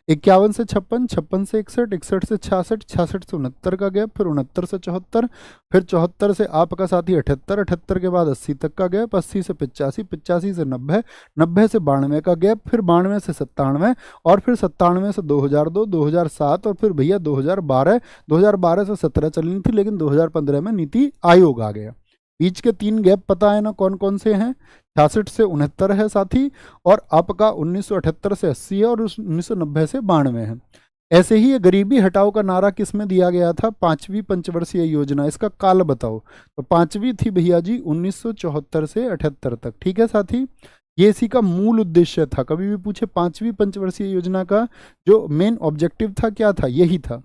56 से 61, 61 से 66, 66 से 69 का गैप, फिर 69 से 74, फिर 74 से आपका साथी 78, 78 के बाद 80 तक का गैप, 80 से 85, 85 से 90, 90 से 92 का गैप, फिर 92 से 97, और फिर 97 से 2002, 2007, और फिर भैया 2012, 2012 से 17 चलनी थी, लेकिन 2015 में नीति आयोग आ गया। बीच के 3 गैप पता है ना कौन कौन से हैं? 66 से 69 है साथी, और आपका 1978 से 80 है, और 1990 से 92 है। ऐसे ही ये गरीबी हटाओ का नारा किस में दिया गया था? 5वीं पंचवर्षीय योजना। इसका काल बताओ। तो 5वीं थी भैया जी 1974 से 78 तक। ठीक है साथी, ये इसी का मूल उद्देश्य था। कभी भी पूछे 5वीं पंचवर्षीय योजना का जो मेन ऑब्जेक्टिव था क्या था? यही था।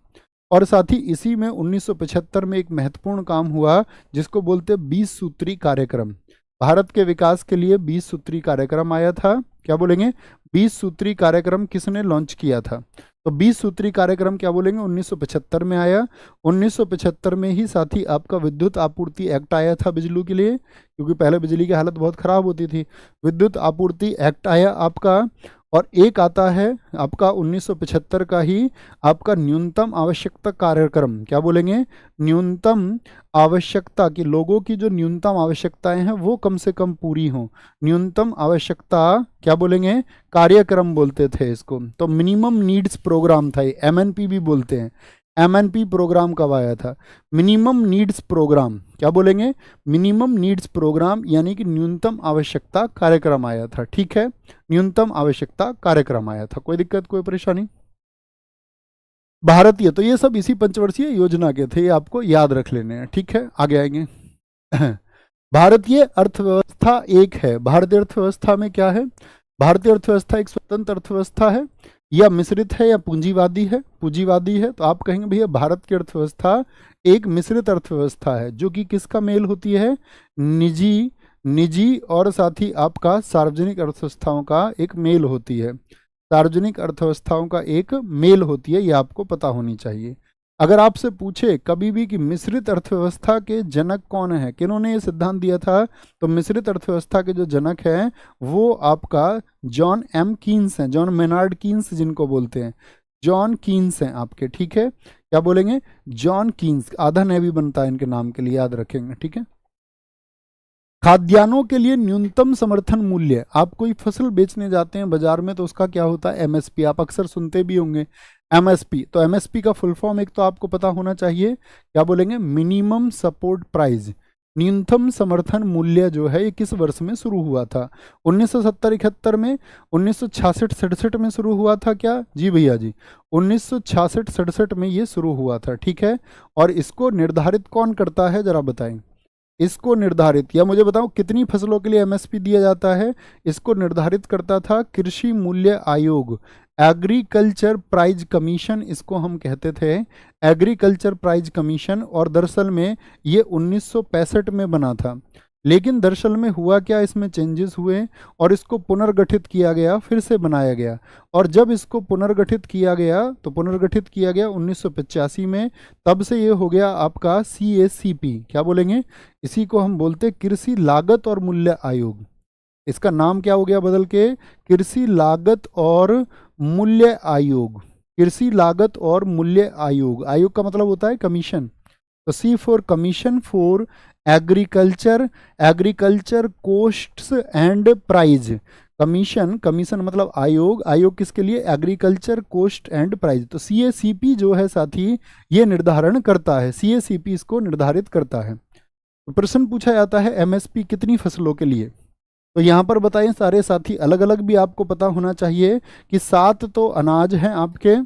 और साथ ही इसी में 1975 में एक महत्वपूर्ण काम हुआ जिसको बोलते 20 सूत्री कार्यक्रम। भारत के विकास के लिए 20 सूत्री कार्यक्रम आया था। क्या बोलेंगे? 20 सूत्री कार्यक्रम किसने लॉन्च किया था? तो 20 सूत्री कार्यक्रम क्या बोलेंगे? 1975 में आया। 1975 में ही साथ ही आपका विद्युत आपूर्ति एक्ट आया था बिजली के लिए, क्योंकि पहले बिजली की हालत बहुत ख़राब होती थी। विद्युत आपूर्ति एक्ट आया आपका। और एक आता है आपका 1975 का ही आपका न्यूनतम आवश्यकता कार्यक्रम। क्या बोलेंगे? न्यूनतम आवश्यकता की, लोगों की जो न्यूनतम आवश्यकताएं हैं वो कम से कम पूरी हों। न्यूनतम आवश्यकता क्या बोलेंगे? कार्यक्रम बोलते थे इसको। तो मिनिमम नीड्स प्रोग्राम था ये, MNP भी बोलते हैं। MNP प्रोग्राम कब आया था? Minimum needs programme. क्या बोलेंगे? मिनिमम नीड्स प्रोग्राम, यानी कि न्यूनतम आवश्यकता कार्यक्रम आया था। ठीक है, न्यूनतम आवश्यकता कार्यक्रम आया था। कोई दिक्कत, कोई परेशानी? भारतीय, तो ये सब इसी पंचवर्षीय योजना के थे, ये आपको याद रख लेने हैं। ठीक है, आगे आएंगे। भारतीय अर्थव्यवस्था एक है। भारतीय अर्थव्यवस्था में क्या है? भारतीय अर्थव्यवस्था एक स्वतंत्र अर्थव्यवस्था है, या मिश्रित है, या पूंजीवादी है? पूंजीवादी है। तो आप कहेंगे भैया भारत की अर्थव्यवस्था एक मिश्रित अर्थव्यवस्था है, जो कि किसका मेल होती है? निजी और साथ ही आपका सार्वजनिक अर्थव्यवस्थाओं का एक मेल होती है। सार्वजनिक अर्थव्यवस्थाओं का एक मेल होती है, ये आपको पता होनी चाहिए। अगर आपसे पूछे कभी भी कि मिश्रित अर्थव्यवस्था के जनक कौन है, किन्होंने ये सिद्धांत दिया था, तो मिश्रित अर्थव्यवस्था के जो जनक हैं वो आपका जॉन M कीन्स हैं। जॉन मेनार्ड कीन्स जिनको बोलते हैं, जॉन कीन्स हैं आपके। ठीक है, क्या बोलेंगे? John Keynes. आधा ने भी बनता है इनके नाम के लिए, याद रखेंगे। ठीक है, खाद्यान्नों के लिए न्यूनतम समर्थन मूल्य। आप कोई फसल बेचने जाते हैं बाजार में तो उसका क्या होता है? MSP। आप अक्सर सुनते भी होंगे MSP। तो MSP का फुल फॉर्म एक तो आपको पता होना चाहिए। क्या बोलेंगे? Minimum support price. न्यूनतम समर्थन मूल्य जो है ये किस वर्ष में शुरू हुआ था? 1970-71 में, 1966-67 में शुरू हुआ था क्या? जी भैया जी, 1966-67 में ये शुरू हुआ था। ठीक है, और इसको निर्धारित कौन करता है, जरा बताएं? इसको निर्धारित, या मुझे बताओ कितनी फसलों के लिए MSP दिया जाता है? इसको निर्धारित करता था कृषि मूल्य आयोग, एग्रीकल्चर प्राइज कमीशन इसको हम कहते थे, एग्रीकल्चर प्राइज कमीशन। और दरअसल में ये 1965 में बना था। लेकिन दरअसल में हुआ क्या, इसमें चेंजेस हुए और इसको पुनर्गठित किया गया, फिर से बनाया गया। और जब इसको पुनर्गठित किया गया तो पुनर्गठित किया गया 1985 में। तब से ये हो गया आपका CACP। क्या बोलेंगे? इसी को हम बोलते कृषि लागत और मूल्य आयोग। इसका नाम क्या हो गया बदल के? कृषि लागत और मूल्य आयोग। कृषि लागत और मूल्य आयोग। आयोग का मतलब होता है कमीशन। तो C for commission for agriculture, agriculture costs and price. Commission, commission मतलब आयोग, आयोग किसके लिए? Agriculture cost and price. तो CACP जो है साथी ये निर्धारण करता है, CACP इसको निर्धारित करता है। तो प्रश्न पूछा जाता है MSP कितनी फसलों के लिए? तो यहाँ पर बताएं सारे साथी, अलग अलग भी आपको पता होना चाहिए कि 7 तो अनाज हैं आपके,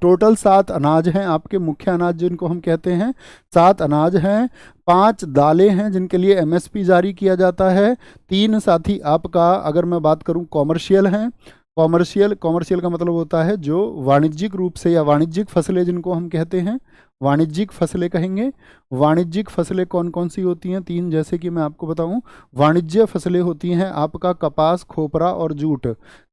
टोटल 7 अनाज हैं आपके, मुख्य अनाज जिनको हम कहते हैं 7 अनाज हैं। 5 दालें हैं जिनके लिए MSP जारी किया जाता है। 3 साथी आपका अगर मैं बात करूं कॉमर्शियल हैं, कॉमर्शियल, कॉमर्शियल का मतलब होता है जो वाणिज्यिक रूप से, या वाणिज्यिक फसलें जिनको हम कहते हैं, वाणिज्यिक फसलें कहेंगे। वाणिज्यिक फसलें कौन कौन सी होती हैं? 3, जैसे कि मैं आपको बताऊं। वाणिज्य फसलें होती हैं आपका कपास, खोपरा और जूट।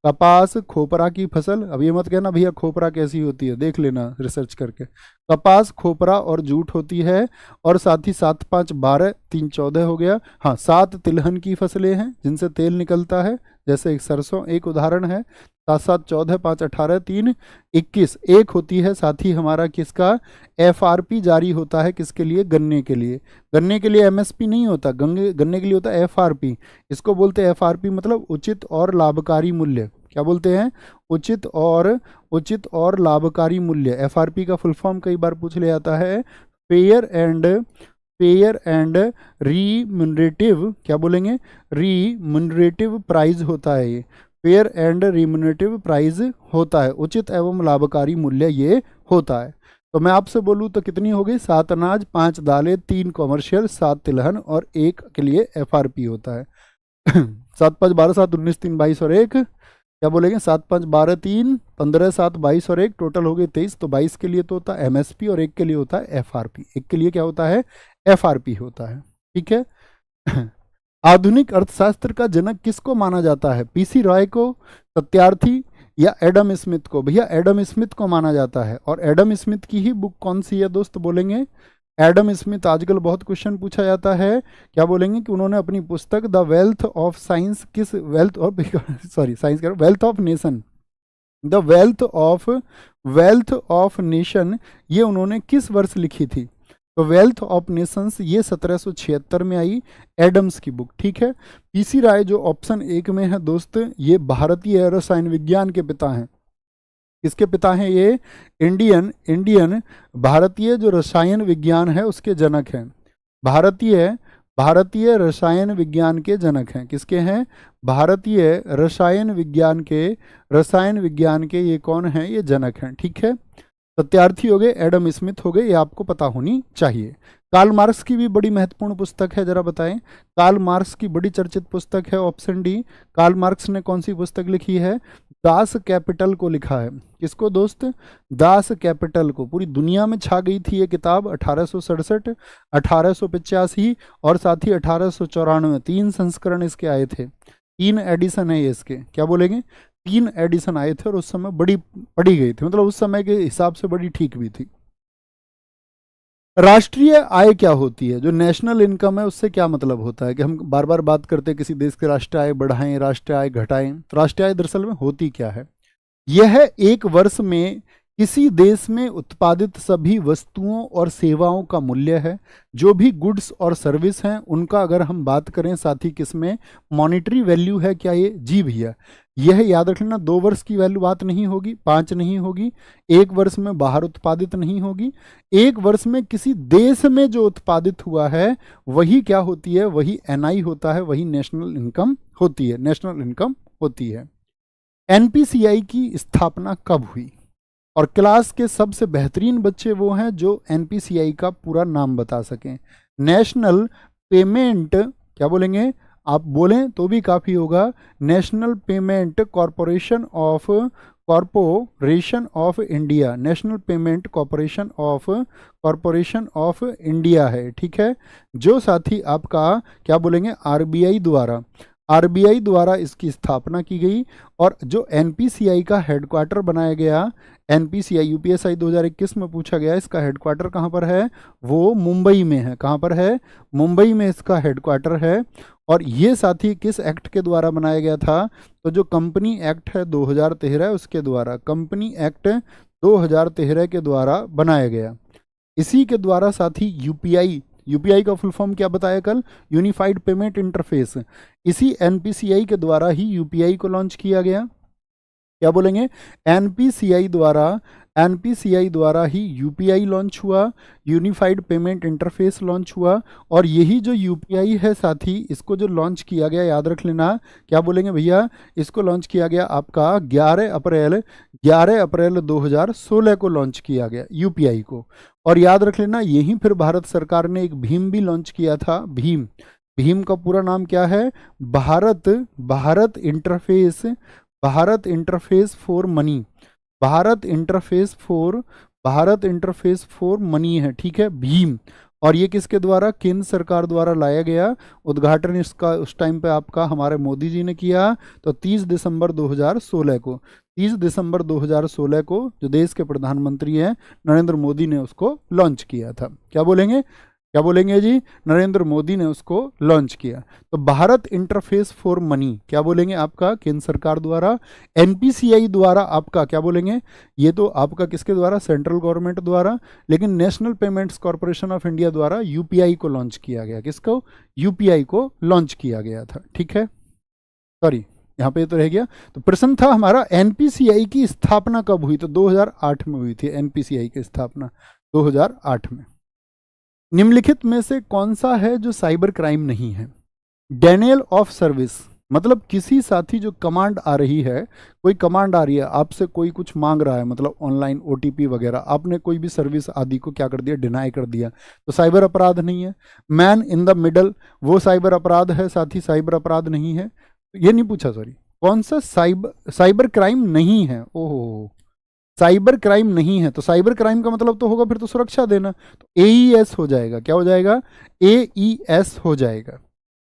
कपास, खोपरा की फसल, अब ये मत कहना भैया खोपरा कैसी होती है, देख लेना रिसर्च करके। कपास, खोपरा और जूट होती है। और साथ ही 7, 5, 12, 3, 14 हो गया। हाँ, 7 तिलहन की फसलें हैं जिनसे तेल निकलता है, जैसे एक सरसों एक उदाहरण है। 7, 7, 14, 5, 18, 3, 21 एक होती है। साथ ही हमारा किसका FRP जारी होता है, किसके लिए? गन्ने के लिए। गन्ने के लिए MSP नहीं होता, गन्ने के लिए होता है FRP। इसको बोलते हैं FRP, मतलब उचित और लाभकारी मूल्य। क्या बोलते हैं? उचित और लाभकारी मूल्य। FRP का फुल फॉर्म कई बार पूछ लिया जाता है, फेयर एंड रीम्यूनरेटिव, क्या बोलेंगे? रीम्यूनरेटिव प्राइस होता है ये। फेयर एंड रीम्यूनरेटिव प्राइस होता है, उचित एवं लाभकारी मूल्य ये होता है। तो मैं आपसे बोलूँ तो कितनी हो गई? 7 अनाज, 5 दालें, 3 कॉमर्शियल, 7 तिलहन और 1 के लिए FRP होता है। 7, 5, 12, 7, 19, 3, 22 और 1, क्या बोलेंगे? 7, 5, 12, 3, 15, 7, 22 और 1, टोटल हो गए 23। तो 22 के लिए तो होता है MSP और 1 के लिए होता है FRP। 1 के लिए क्या होता है? FRP होता है। ठीक है। आधुनिक अर्थशास्त्र का जनक किसको माना जाता है? PC रॉय को, सत्यार्थी या एडम स्मिथ को? भैया एडम स्मिथ को माना जाता है। और एडम स्मिथ की ही बुक कौन सी है दोस्त? बोलेंगे एडम स्मिथ। आजकल बहुत क्वेश्चन पूछा जाता है, क्या बोलेंगे कि उन्होंने अपनी पुस्तक द वेल्थ ऑफ साइंस, किस वेल्थ ऑफ सॉरी साइंस करो, wealth of nation, the wealth of nation, ये उन्होंने किस वर्ष लिखी थी? तो वेल्थ ऑफ नेशंस ये 1776 में आई, एडम्स की बुक। ठीक है। PC राय जो ऑप्शन 1 में है दोस्त, ये भारतीय रसायन विज्ञान के पिता हैं। किसके पिता हैं ये? इंडियन भारतीय जो रसायन विज्ञान है उसके जनक हैं। भारतीय रसायन विज्ञान के जनक हैं। किसके हैं? भारतीय रसायन विज्ञान के ये कौन हैं? ये जनक हैं। ठीक है। सत्यार्थी हो गए, एडम स्मिथ हो गए, ये आपको पता होनी चाहिए। कार्ल मार्क्स की भी बड़ी महत्वपूर्ण पुस्तक है, जरा बताएं। कार्ल मार्क्स की बड़ी चर्चित पुस्तक है, ऑप्शन डी। कार्ल मार्क्स ने कौन सी पुस्तक लिखी है? दास कैपिटल को लिखा है। किसको दोस्त? दास कैपिटल को। पूरी दुनिया में छा गई थी ये किताब। 1867, 1885 और साथ ही 1894, 3 संस्करण इसके आए थे। 3 एडिशन है ये इसके। क्या बोलेंगे? 3 एडिशन आए थे और उस समय बड़ी पढ़ी गई थी, मतलब उस समय के हिसाब से बड़ी ठीक भी थी। राष्ट्रीय आय क्या होती है? जो नेशनल इनकम है उससे क्या मतलब होता है? कि हम बार बार बात करते हैं किसी देश के राष्ट्रीय आय बढ़ाएं, राष्ट्रीय आय घटाएं। तो राष्ट्रीय आय दरअसल में होती क्या है? यह एक वर्ष में किसी देश में उत्पादित सभी वस्तुओं और सेवाओं का मूल्य है। जो भी गुड्स और सर्विस हैं उनका अगर हम बात करें, साथ ही किसमें मॉनिटरी वैल्यू है क्या ये? जी भैया, यह याद रख लेना। 2 वर्ष की वैल्यू बात नहीं होगी, 5 नहीं होगी, 1 वर्ष में बाहर उत्पादित नहीं होगी। 1 वर्ष में किसी देश में जो उत्पादित हुआ है वही क्या होती है? वही NI होता है, वही नेशनल इनकम होती है। नेशनल इनकम होती है। NPCI की स्थापना कब हुई? और क्लास के सबसे बेहतरीन बच्चे वो हैं जो NPCI का पूरा नाम बता सकें। नेशनल पेमेंट, क्या बोलेंगे? आप बोलें तो भी काफ़ी होगा। National payment corporation of India. National payment corporation of India है। ठीक है। जो साथी आपका क्या बोलेंगे? RBI द्वारा इसकी स्थापना की गई। और जो NPCI का हेडक्वार्टर बनाया गया, NPCI UPSI 2021 में पूछा गया इसका हेडक्वार्टर कहाँ पर है? वो मुंबई में है। कहाँ पर है? मुंबई में इसका हेडक्वार्टर है। और ये साथी किस एक्ट के द्वारा बनाया गया था? तो जो कंपनी एक्ट है 2013 उसके द्वारा, कंपनी एक्ट 2013 के द्वारा बनाया गया। इसी के द्वारा साथी यूपीआई का फुल फॉर्म क्या बताया कल? Unified payment interface. इसी NPCI के द्वारा ही UPI को लॉन्च किया गया। क्या बोलेंगे? NPCI द्वारा ही UPI लॉन्च हुआ, यूनिफाइड पेमेंट इंटरफेस लॉन्च हुआ। और यही जो UPI है साथी, इसको जो लॉन्च किया गया, याद रख लेना, क्या बोलेंगे भैया? इसको लॉन्च किया गया आपका 11 अप्रैल 2016 को लॉन्च किया गया UPI को। और याद रख लेना, यहीं फिर भारत सरकार ने एक भीम भी लॉन्च किया था। भीम का पूरा नाम क्या है? Bharat Bharat interface for money, Bharat interface for, Bharat interface for money है, ठीक है, भीम। और ये किसके द्वारा, केंद्र सरकार द्वारा लाया गया। उद्घाटन इसका उस टाइम पे आपका हमारे मोदी जी ने किया, तो 30 दिसंबर 2016 को, 30 दिसंबर 2016 को जो देश के प्रधानमंत्री हैं नरेंद्र मोदी ने उसको लॉन्च किया था। क्या बोलेंगे, क्या बोलेंगे जी, नरेंद्र मोदी ने उसको लॉन्च किया। तो भारत इंटरफेस फॉर मनी क्या बोलेंगे आपका, केंद्र सरकार द्वारा। एनपीसीआई द्वारा आपका क्या बोलेंगे, ये तो आपका किसके द्वारा, सेंट्रल गवर्नमेंट द्वारा। लेकिन national payments corporation of India द्वारा यूपीआई को लॉन्च किया गया, किसको, यूपीआई को लॉन्च किया गया था, ठीक है। सॉरी, यहाँ पे तो रह गया। तो प्रश्न था हमारा एनपीसीआई की स्थापना कब हुई, तो 2008 में हुई थी एनपीसीआई की स्थापना, 2008 में। निम्नलिखित में से कौन सा है जो साइबर क्राइम नहीं है। डेनियल ऑफ सर्विस, मतलब किसी साथी जो कमांड आ रही है, कोई कमांड आ रही है आपसे, कोई कुछ मांग रहा है, मतलब ऑनलाइन ओटीपी वगैरह, आपने कोई भी सर्विस आदि को क्या कर दिया, डिनाई कर दिया, तो साइबर अपराध नहीं है। मैन इन द मिडल, वो साइबर अपराध है, साथी साइबर अपराध नहीं है। ये नहीं पूछा, सॉरी, कौन सा साइबर क्राइम नहीं है। ओहो, साइबर क्राइम नहीं है, तो साइबर क्राइम का मतलब तो होगा फिर तो सुरक्षा देना, तो एईएस हो जाएगा। क्या हो जाएगा, एईएस हो जाएगा।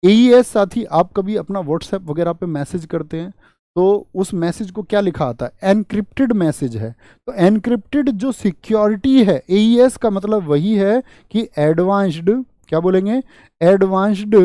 एईएस साथी, आप कभी अपना व्हाट्सएप वगैरह पे मैसेज करते हैं तो उस मैसेज को क्या लिखा आता है, एनक्रिप्टेड मैसेज है। तो एनक्रिप्टेड जो सिक्योरिटी है, एईएस का मतलब वही है कि एडवांस्ड, क्या बोलेंगे, एडवांस्ड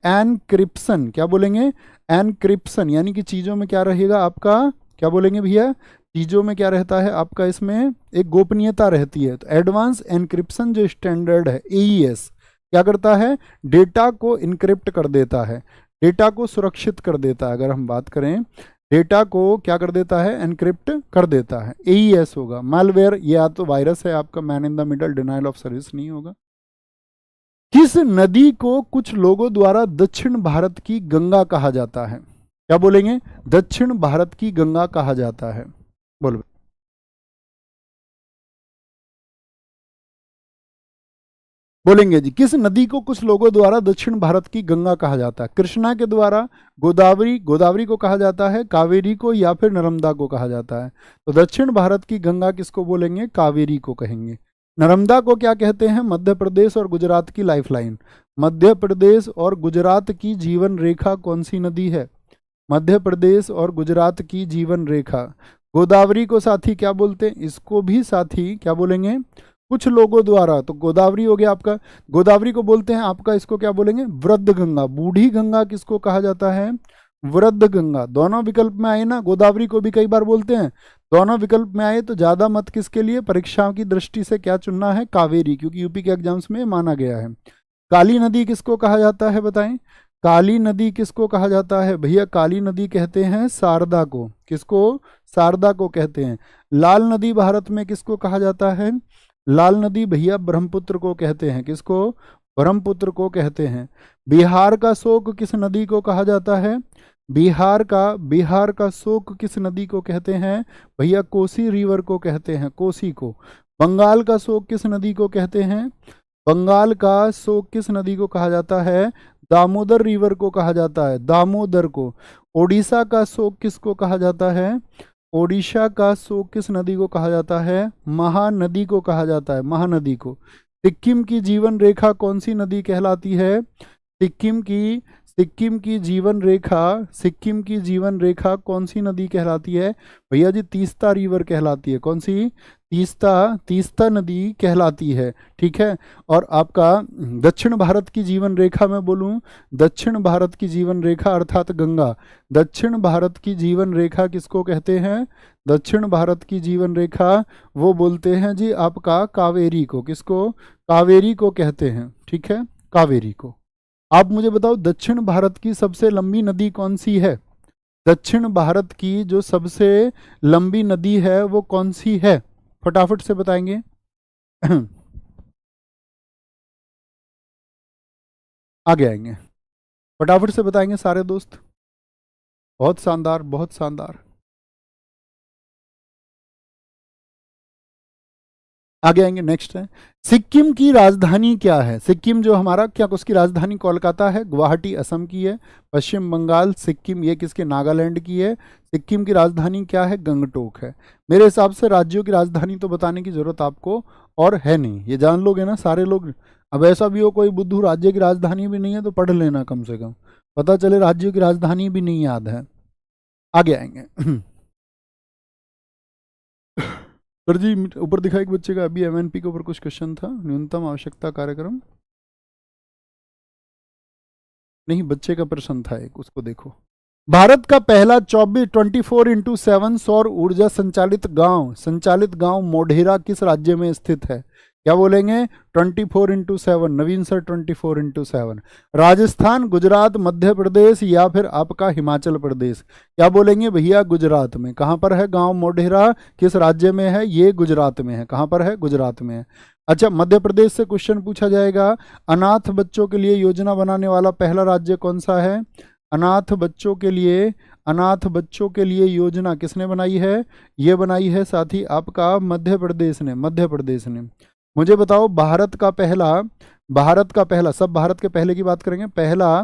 एनक्रिप्शन, क्या बोलेंगे, एनक्रिप्शन, यानी कि चीज़ों में क्या रहेगा आपका, क्या बोलेंगे भैया, चीज़ों में क्या रहता है आपका, इसमें एक गोपनीयता रहती है। तो एडवांस एनक्रिप्शन जो स्टैंडर्ड है एईएस क्या करता है, डेटा को इनक्रिप्ट कर देता है, डेटा को सुरक्षित कर देता है। अगर हम बात करें, डेटा को क्या कर देता है, एनक्रिप्ट कर देता है, एईएस होगा। मालवेयर ये या तो वायरस है आपका, man in the middle denial of service नहीं होगा। किस नदी को कुछ लोगों द्वारा दक्षिण भारत की गंगा कहा जाता है, क्या बोलेंगे, दक्षिण भारत की गंगा कहा जाता है, बोलो। बोलेंगे जी, किस नदी को कुछ लोगों द्वारा दक्षिण भारत की गंगा कहा जाता है, कृष्णा के द्वारा, गोदावरी, गोदावरी को कहा जाता है, कावेरी को, या फिर नर्मदा को कहा जाता है। तो दक्षिण भारत की गंगा किसको बोलेंगे, कावेरी को कहेंगे। नर्मदा को क्या कहते हैं, मध्य प्रदेश और गुजरात की लाइफलाइन। मध्य प्रदेश और गुजरात की जीवन रेखा कौन सी नदी है, मध्य प्रदेश और गुजरात की जीवन रेखा। गोदावरी को साथी क्या बोलते हैं, इसको भी साथी क्या बोलेंगे, कुछ लोगों द्वारा, तो गोदावरी हो गया आपका, गोदावरी को बोलते हैं आपका, इसको क्या बोलेंगे, वृद्ध गंगा। बूढ़ी गंगा किसको कहा जाता है, वृद्ध गंगा। दोनों विकल्प में आए ना, गोदावरी को भी कई बार बोलते हैं, दोनों विकल्प में आए तो ज्यादा मत किसके लिए, परीक्षाओं की दृष्टि से क्या चुनना है, कावेरी, क्योंकि यूपी के एग्जाम्स में माना गया है। काली नदी किसको कहा जाता है बताएं, काली नदी किसको कहा जाता है भैया, काली नदी कहते हैं शारदा को, किसको, शारदा को कहते हैं। लाल नदी भारत में किसको कहा जाता है, लाल नदी भैया ब्रह्मपुत्र को कहते हैं, किसको, ब्रह्मपुत्र को कहते हैं। बिहार का शोक किस नदी को कहा जाता है, बिहार का शोक किस नदी को कहते हैं भैया, कोसी रिवर को कहते हैं, कोसी को। बंगाल का शोक किस नदी को कहते हैं, बंगाल का शोक किस नदी को कहा जाता है, दामोदर रिवर को कहा जाता है, दामोदर को। ओडिशा का शोक किसको कहा जाता है, ओडिशा का शोक किस नदी को कहा जाता है, महानदी को कहा जाता है, महानदी को। सिक्किम की जीवन रेखा कौन सी नदी कहलाती है, सिक्किम की जीवन रेखा, सिक्किम की जीवन रेखा कौन सी नदी कहलाती है भैया जी, तीस्ता रिवर कहलाती है। कौन सी, तीस्ता नदी कहलाती है, ठीक है। और आपका दक्षिण भारत की जीवन रेखा में बोलूं, दक्षिण भारत की जीवन रेखा अर्थात गंगा, दक्षिण भारत की जीवन रेखा किसको कहते हैं, दक्षिण भारत की जीवन रेखा वो बोलते हैं जी आपका कावेरी को, किसको, कावेरी को कहते हैं, ठीक है, कावेरी को। आप मुझे बताओ दक्षिण भारत की सबसे लंबी नदी कौन सी है, दक्षिण भारत की जो सबसे लंबी नदी है वो कौन सी है, फटाफट से बताएंगे। आगे आएंगे, फटाफट से बताएंगे सारे दोस्त। बहुत शानदार, बहुत शानदार। आगे आएंगे, नेक्स्ट है सिक्किम की राजधानी क्या है। सिक्किम जो हमारा, क्या उसकी राजधानी कोलकाता है, गुवाहाटी असम की है, पश्चिम बंगाल, सिक्किम ये किसके, नागालैंड की है। सिक्किम की राजधानी क्या है, गंगटोक है। मेरे हिसाब से राज्यों की राजधानी तो बताने की जरूरत आपको और है नहीं, ये जान लोगे ना सारे लोग। अब ऐसा भी हो कोई बुद्धू राज्य की राजधानी भी नहीं है तो पढ़ लेना कम से कम, पता चले राज्यों की राजधानी भी नहीं याद है। आगे आएंगे सर जी ऊपर दिखा एक बच्चे का अभी एमएनपी के ऊपर कुछ क्वेश्चन था, न्यूनतम आवश्यकता कार्यक्रम नहीं, बच्चे का प्रश्न था एक, उसको देखो। भारत का पहला 24/7 सौर ऊर्जा संचालित गांव मोढेरा किस राज्य में स्थित है। क्या बोलेंगे, 24/7, नवीन सर 24/7। राजस्थान, गुजरात, मध्य प्रदेश या फिर आपका हिमाचल प्रदेश। क्या बोलेंगे भैया, गुजरात में। कहाँ पर है गांव मोढेरा, किस राज्य में है, ये गुजरात में है। कहाँ पर है, गुजरात में है। अच्छा, मध्य प्रदेश से क्वेश्चन पूछा जाएगा, अनाथ बच्चों के लिए योजना बनाने वाला पहला राज्य कौन सा है। अनाथ बच्चों के लिए योजना किसने बनाई है, ये बनाई है साथी आपका मध्य प्रदेश ने। मुझे बताओ भारत का पहला, सब भारत के पहले की बात करेंगे, पहला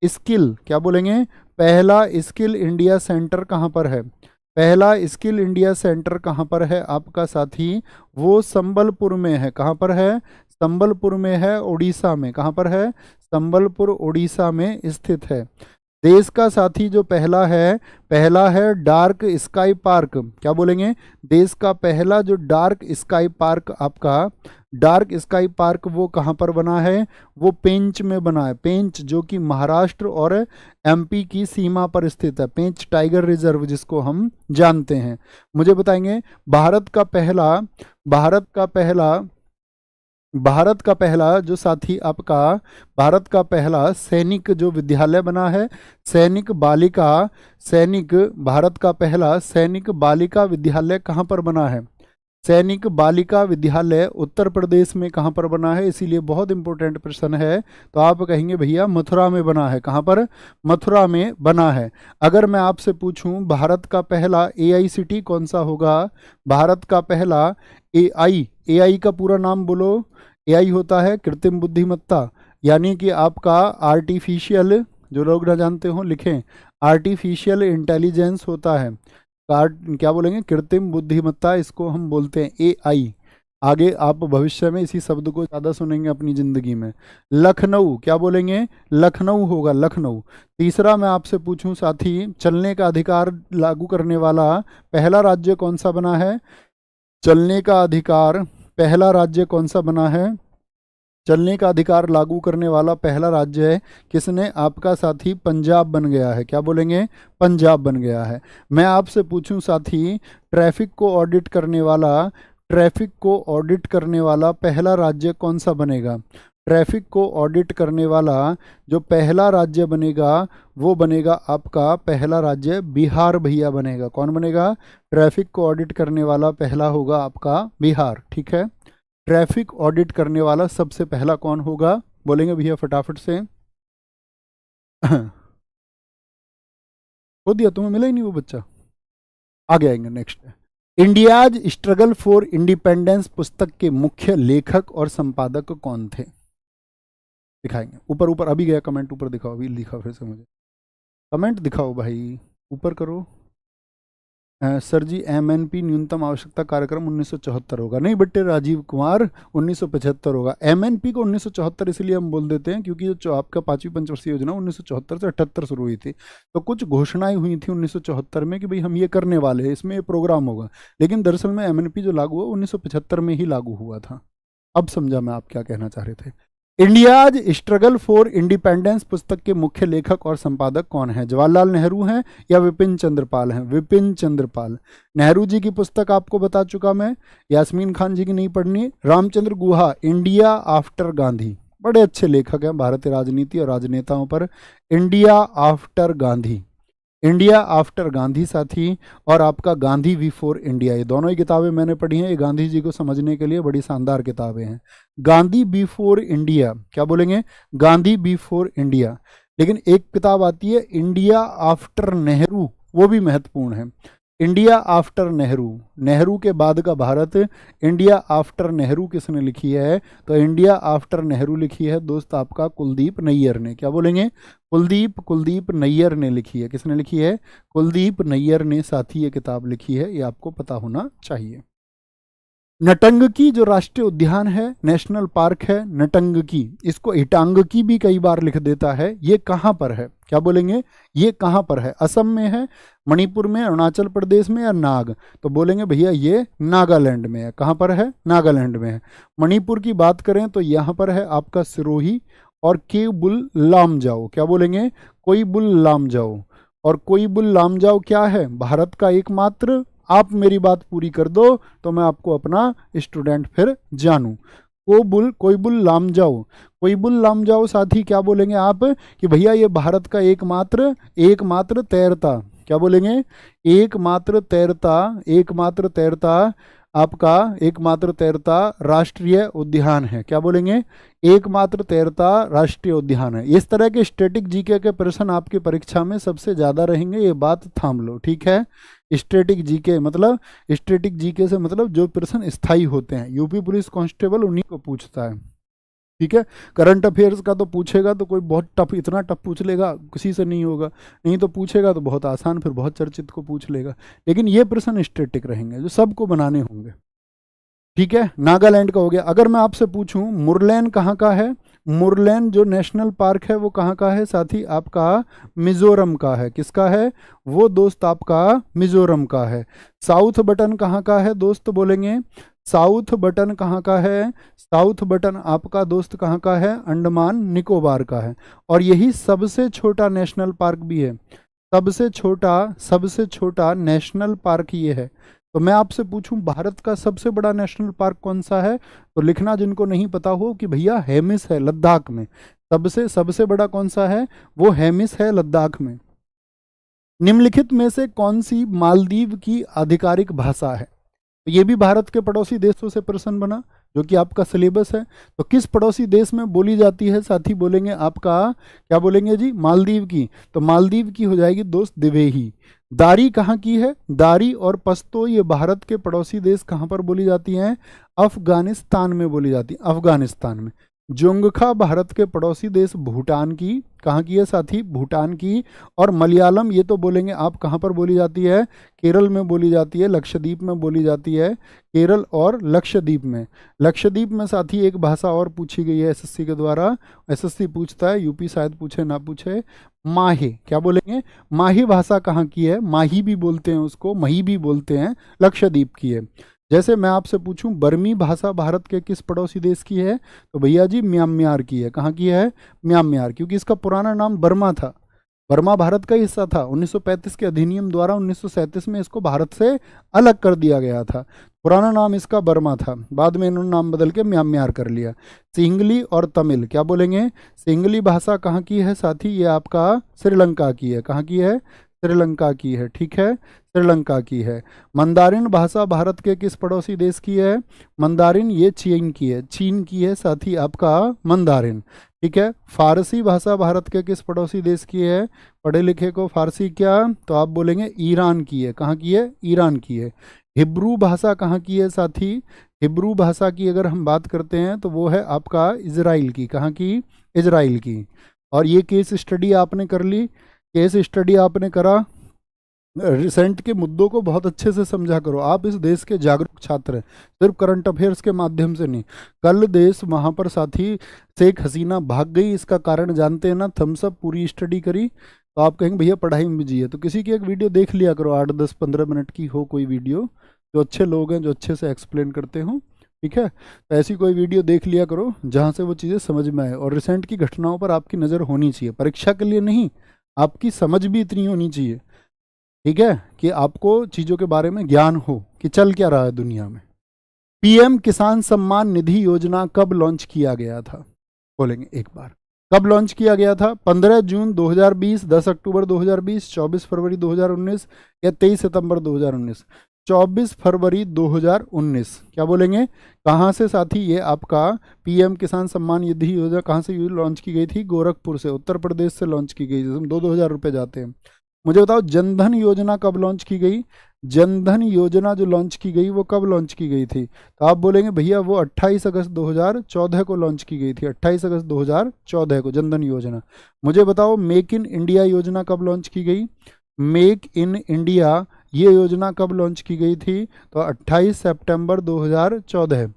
स्किल, क्या बोलेंगे, पहला स्किल इंडिया सेंटर कहाँ पर है। पहला स्किल इंडिया सेंटर कहाँ पर है आपका साथी, वो संबलपुर में है। कहाँ पर है, संबलपुर में है, उड़ीसा में। कहाँ पर है, संबलपुर उड़ीसा में स्थित है। देश का साथी जो पहला है डार्क स्काई पार्क। क्या बोलेंगे, देश का पहला जो डार्क स्काई पार्क आपका, डार्क स्काई पार्क वो कहाँ पर बना है, वो पेंच में बना है। पेंच जो कि महाराष्ट्र और एमपी की सीमा पर स्थित है, पेंच टाइगर रिजर्व जिसको हम जानते हैं। मुझे बताएंगे भारत का पहला जो साथी आपका, भारत का पहला सैनिक जो विद्यालय बना है, भारत का पहला सैनिक बालिका विद्यालय कहाँ पर बना है। सैनिक बालिका विद्यालय उत्तर प्रदेश में कहाँ पर बना है, इसीलिए बहुत इंपॉर्टेंट प्रश्न है। तो आप कहेंगे भैया मथुरा में बना है। कहाँ पर, मथुरा में बना है। अगर मैं आपसे पूछूं भारत का पहला एआई सिटी कौन सा होगा, भारत का पहला एआई का पूरा नाम बोलो। एआई होता है कृत्रिम बुद्धिमत्ता, यानी कि आपका आर्टिफिशियल, जो लोग ना जानते हो लिखें, आर्टिफिशियल इंटेलिजेंस होता है। क्या बोलेंगे, कृत्रिम बुद्धिमत्ता, इसको हम बोलते हैं एआई। आगे आप भविष्य में इसी शब्द को ज़्यादा सुनेंगे अपनी ज़िंदगी में। लखनऊ, क्या बोलेंगे, लखनऊ होगा, लखनऊ। तीसरा मैं आपसे पूछूं साथी, चलने का अधिकार लागू करने वाला पहला राज्य कौन सा बना है। चलने का अधिकार पहला राज्य कौन सा बना है, चलने का अधिकार लागू करने वाला पहला राज्य है किसने, आपका साथी पंजाब बन गया है। क्या बोलेंगे, पंजाब बन गया है। मैं आपसे पूछूं साथी, ट्रैफिक को ऑडिट करने वाला पहला राज्य कौन सा बनेगा। ट्रैफिक को ऑडिट करने वाला जो पहला राज्य बनेगा वो बनेगा आपका पहला राज्य बिहार भैया बनेगा। कौन बनेगा, ट्रैफिक को ऑडिट करने वाला पहला होगा आपका बिहार। ठीक है, ट्रैफिक ऑडिट करने वाला सबसे पहला कौन होगा, बोलेंगे भैया फटाफट से हो दिया, तुम्हें मिला ही नहीं वो बच्चा। आगे आएंगे, नेक्स्ट है इंडियाज स्ट्रगल फॉर इंडिपेंडेंस पुस्तक के मुख्य लेखक और संपादक कौन थे। दिखाएंगे, ऊपर अभी गया कमेंट, ऊपर दिखाओ, अभी लिखा फिर से मुझे कमेंट दिखाओ भाई, ऊपर करो। सर जी एमएनपी न्यूनतम आवश्यकता कार्यक्रम 1974 होगा। नहीं बेटे राजीव कुमार, 1975 होगा। एमएनपी को 1974 इसलिए हम बोल देते हैं क्योंकि जो आपका 5वीं पंचवर्षीय योजना 1974 से 78 शुरू हुई थी, तो कुछ घोषणाएं हुई थी 1974 में कि भाई हम ये करने वाले हैं, इसमें ये प्रोग्राम होगा। लेकिन दरअसल में एमएनपी जो लागू हुआ 1975 में ही लागू हुआ था। अब समझा मैं आप क्या कहना चाह रहे थे। इंडियाज स्ट्रगल फॉर इंडिपेंडेंस पुस्तक के मुख्य लेखक और संपादक कौन है, जवाहरलाल नेहरू हैं या विपिन चंद्र पाल हैं। विपिन चंद्र पाल। नेहरू जी की पुस्तक आपको बता चुका मैं, यास्मीन खान जी की नहीं पढ़नी। रामचंद्र गुहा, इंडिया आफ्टर गांधी, बड़े अच्छे लेखक हैं भारतीय राजनीति और राजनेताओं पर। India after Gandhi, India after Gandhi साथी, और आपका गांधी बिफोर इंडिया, ये दोनों ही किताबें मैंने पढ़ी हैं। ये गांधी जी को समझने के लिए बड़ी शानदार किताबें हैं। गांधी बिफोर इंडिया, क्या बोलेंगे, गांधी बिफोर इंडिया। लेकिन एक किताब आती है इंडिया आफ्टर नेहरू, वो भी महत्वपूर्ण है। इंडिया आफ्टर नेहरू, नेहरू के बाद का भारत, इंडिया आफ्टर नेहरू किसने लिखी है? तो इंडिया आफ्टर नेहरू लिखी है दोस्त आपका कुलदीप नैयर ने। क्या बोलेंगे? कुलदीप नैयर ने लिखी है। किसने लिखी है? कुलदीप नैयर ने साथी ये किताब लिखी है, ये आपको पता होना चाहिए। नटंगकी जो राष्ट्रीय उद्यान है, नेशनल पार्क है नटंगकी, इसको इटांगकी भी कई बार लिख देता है। ये कहाँ पर है? क्या बोलेंगे? ये कहाँ पर है? असम में है, मणिपुर में, अरुणाचल प्रदेश में, या नाग? तो बोलेंगे भैया ये नागालैंड में है। कहाँ पर है? नागालैंड में है। मणिपुर की बात करें तो यहाँ पर है आपका सिरोही और केवबुल लामजाओ। क्या बोलेंगे? कोईबुल लामजाओ। और कोईबुल लामजाओ क्या है? भारत का एकमात्र, आप मेरी बात पूरी कर दो तो मैं आपको अपना स्टूडेंट फिर जानूं। कोईबुल लामजाओ साथी क्या बोलेंगे आप? कि भैया ये भारत का एकमात्र तैरता, क्या बोलेंगे? एकमात्र तैरता आपका एकमात्र तैरता राष्ट्रीय उद्यान है। क्या बोलेंगे? एकमात्र तैरता राष्ट्रीय उद्यान है। इस तरह के स्टैटिक जीके के प्रश्न आपकी परीक्षा में सबसे ज्यादा रहेंगे, ये बात थाम लो, ठीक है। स्टैटिक जीके से मतलब जो प्रश्न स्थायी होते हैं, यूपी पुलिस कांस्टेबल उन्हीं को पूछता है, ठीक है। करंट अफेयर्स का तो पूछेगा तो कोई बहुत टफ, इतना टफ पूछ लेगा किसी से नहीं होगा, नहीं तो पूछेगा तो बहुत आसान, फिर बहुत चर्चित को पूछ लेगा। लेकिन ये प्रश्न स्टैटिक रहेंगे जो सबको बनाने होंगे, ठीक है। नागालैंड का हो गया। अगर मैं आपसे पूछूं मुरलैन कहाँ का है? मुरलैन जो नेशनल पार्क है वो कहाँ का है साथी? आपका मिजोरम का है। किसका है वो दोस्त? आपका मिजोरम का है। साउथ बटन कहाँ का है दोस्त? बोलेंगे साउथ बटन कहाँ का है? साउथ बटन आपका दोस्त कहाँ का है? अंडमान निकोबार का है। और यही सबसे छोटा नेशनल पार्क भी है। सबसे छोटा नेशनल पार्क ये है। तो मैं आपसे पूछूं भारत का सबसे बड़ा नेशनल पार्क कौन सा है? तो लिखना जिनको नहीं पता हो कि भैया हेमिस है लद्दाख में। सबसे बड़ा कौन सा है? वो हेमिस है लद्दाख में। निम्नलिखित में से कौन सी मालदीव की आधिकारिक भाषा है? तो ये भी भारत के पड़ोसी देशों से प्रश्न बना, जो कि आपका सिलेबस है। तो किस पड़ोसी देश में बोली जाती है साथी? बोलेंगे आपका, क्या बोलेंगे जी? मालदीव की। तो मालदीव की हो जाएगी दोस्त दिवेही। दारी कहाँ की है? दारी और पश्तो ये भारत के पड़ोसी देश कहाँ पर बोली जाती हैं? अफगानिस्तान में बोली जाती है, अफगानिस्तान में। जोंगखा भारत के पड़ोसी देश भूटान की, कहाँ की है साथी? भूटान की। और मलयालम ये तो बोलेंगे आप कहाँ पर बोली जाती है? केरल में बोली जाती है, लक्षद्वीप में बोली जाती है। केरल और लक्षद्वीप में साथी एक भाषा और पूछी गई है एसएससी के द्वारा। एसएससी पूछता है, यूपी शायद पूछे ना पूछे, माहे। क्या बोलेंगे? माही भाषा कहाँ की है? माही भी बोलते हैं उसको, मही भी बोलते हैं, लक्षद्वीप की है। जैसे मैं आपसे पूछूं बर्मी भाषा भारत के किस पड़ोसी देश की है? तो भैया जी म्यांमार की है। कहाँ की है? म्यांमार, क्योंकि इसका पुराना नाम बर्मा था। बर्मा भारत का हिस्सा था। 1935 के अधिनियम द्वारा 1937 में इसको भारत से अलग कर दिया गया था। पुराना नाम इसका बर्मा था, बाद में इन्होंने नाम बदल के म्यांमार कर लिया। सिंगली और तमिल, क्या बोलेंगे? सिंगली भाषा कहाँ की है साथी? ये आपका श्रीलंका की है। कहाँ की है? श्रीलंका की है, ठीक है, श्रीलंका की है। मंदारिन भाषा भारत के किस पड़ोसी देश की है? मंदारिन ये चीन की है, चीन की है साथी आपका मंदारिन, ठीक है। फारसी भाषा भारत के किस पड़ोसी देश की है? पढ़े लिखे को फारसी क्या? तो आप बोलेंगे ईरान की है। कहाँ की है? ईरान की है। हिब्रू भाषा कहाँ की है साथी? हिब्रू भाषा की अगर हम बात करते हैं तो वो है आपका इजराइल की। कहाँ की? इजराइल की। और ये केस स्टडी आपने कर ली, केस स्टडी आपने करा, रिसेंट के मुद्दों को बहुत अच्छे से समझा करो। आप इस देश के जागरूक छात्र हैं, सिर्फ करंट अफेयर्स के माध्यम से नहीं। कल देश वहाँ पर साथी शेख हसीना भाग गई, इसका कारण जानते हैं ना? थम्स अप पूरी स्टडी करी तो आप कहेंगे भैया पढ़ाई में बिजी है, तो किसी की एक वीडियो देख लिया करो, 8-10-15 मिनट की हो कोई वीडियो, जो अच्छे लोग हैं जो अच्छे से एक्सप्लेन करते हो, ठीक है। तो ऐसी कोई वीडियो देख लिया करो जहाँ से वो चीज़ें समझ में आए। और रिसेंट की घटनाओं पर आपकी नज़र होनी चाहिए, परीक्षा के लिए नहीं, आपकी समझ भी इतनी होनी चाहिए, ठीक है, कि आपको चीज़ों के बारे में ज्ञान हो कि चल क्या रहा है दुनिया में। पीएम किसान सम्मान निधि योजना कब लॉन्च किया गया था? बोलेंगे एक बार, कब लॉन्च किया गया था? 15 जून 2020, 10 अक्टूबर 2020, 24 फरवरी 2019 या 23 सितंबर 2019? 24 फरवरी 2019। क्या बोलेंगे? कहाँ से साथी? ये आपका पीएम किसान सम्मान निधि योजना कहाँ से लॉन्च की गई थी? गोरखपुर से, उत्तर प्रदेश से लॉन्च की गई, जिसमें 2-2 हज़ार रुपये जाते हैं। मुझे बताओ जनधन योजना कब लॉन्च की गई? जनधन योजना जो लॉन्च की गई वो कब लॉन्च की गई थी? तो आप बोलेंगे भैया वो 28 अगस्त 2014 को लॉन्च की गई थी, 28 अगस्त 2014 को जनधन योजना। मुझे बताओ मेक इन इंडिया योजना कब लॉन्च की गई? मेक इन इंडिया ये योजना कब लॉन्च की गई थी? तो 28 सितंबर 2014,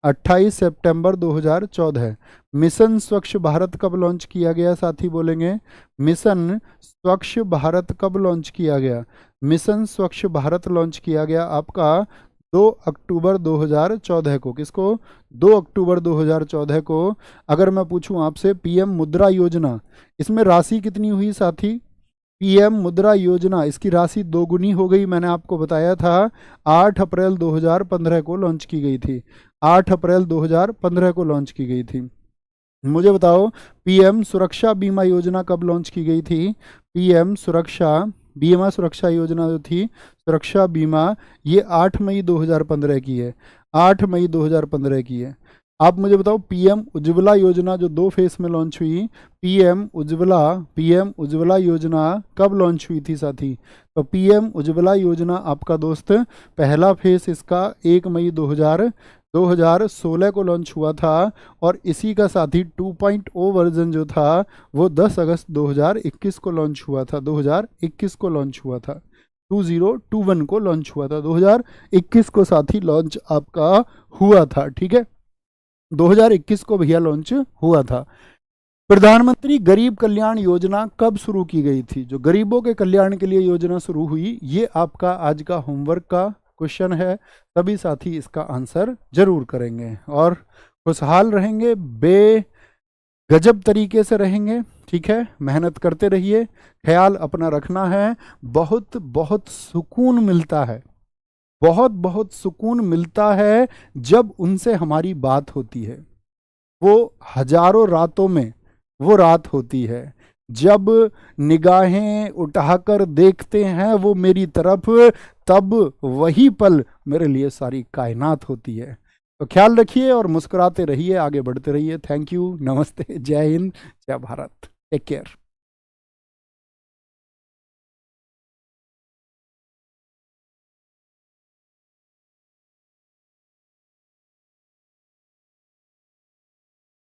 28 सितंबर 2014। मिशन स्वच्छ भारत कब लॉन्च किया गया साथी बोलेंगे? मिशन स्वच्छ भारत कब लॉन्च किया गया? मिशन स्वच्छ भारत लॉन्च किया गया आपका 2 अक्टूबर 2014 को। किसको? 2 अक्टूबर 2014 को। अगर मैं पूछूं आपसे पीएम मुद्रा योजना, इसमें राशि कितनी हुई साथी? पीएम मुद्रा योजना इसकी राशि दोगुनी हो गई, मैंने आपको बताया था। 8 अप्रैल 2015 को लॉन्च की गई थी, 8 अप्रैल 2015 को लॉन्च की गई थी। मुझे बताओ पीएम सुरक्षा बीमा योजना कब लॉन्च की गई थी? पीएम सुरक्षा बीमा सुरक्षा योजना जो थी सुरक्षा बीमा, ये 8 मई 2015 की है, 8 मई 2015 की है। आप मुझे बताओ पीएम उज्ज्वला योजना जो 2 फेस में लॉन्च हुई, पीएम उज्ज्वला योजना कब लॉन्च हुई थी साथी? तो पीएम उज्ज्वला योजना आपका दोस्त पहला फेस इसका 1 मई 2016 को लॉन्च हुआ था, और इसी का साथी 2.0 वर्जन जो था वो 10 अगस्त 2021 को लॉन्च हुआ था, 2021 को लॉन्च हुआ था, 2021 को लॉन्च हुआ था, 2021 को साथी लॉन्च आपका हुआ था। ठीक है, 2021 को भैया लॉन्च हुआ था। प्रधानमंत्री गरीब कल्याण योजना कब शुरू की गई थी? जो गरीबों के कल्याण के लिए योजना शुरू हुई, ये आपका आज का होमवर्क का क्वेश्चन है। सभी साथी इसका आंसर जरूर करेंगे और खुशहाल रहेंगे, बेगजब तरीके से रहेंगे। ठीक है, मेहनत करते रहिए, ख्याल अपना रखना है। बहुत बहुत सुकून मिलता है, बहुत बहुत सुकून मिलता है जब उनसे हमारी बात होती है। वो हजारों रातों में वो रात होती है जब निगाहें उठाकर देखते हैं वो मेरी तरफ, तब वही पल मेरे लिए सारी कायनात होती है। तो ख्याल रखिए और मुस्कुराते रहिए, आगे बढ़ते रहिए। थैंक यू, नमस्ते, जय हिंद, जय भारत, टेक केयर।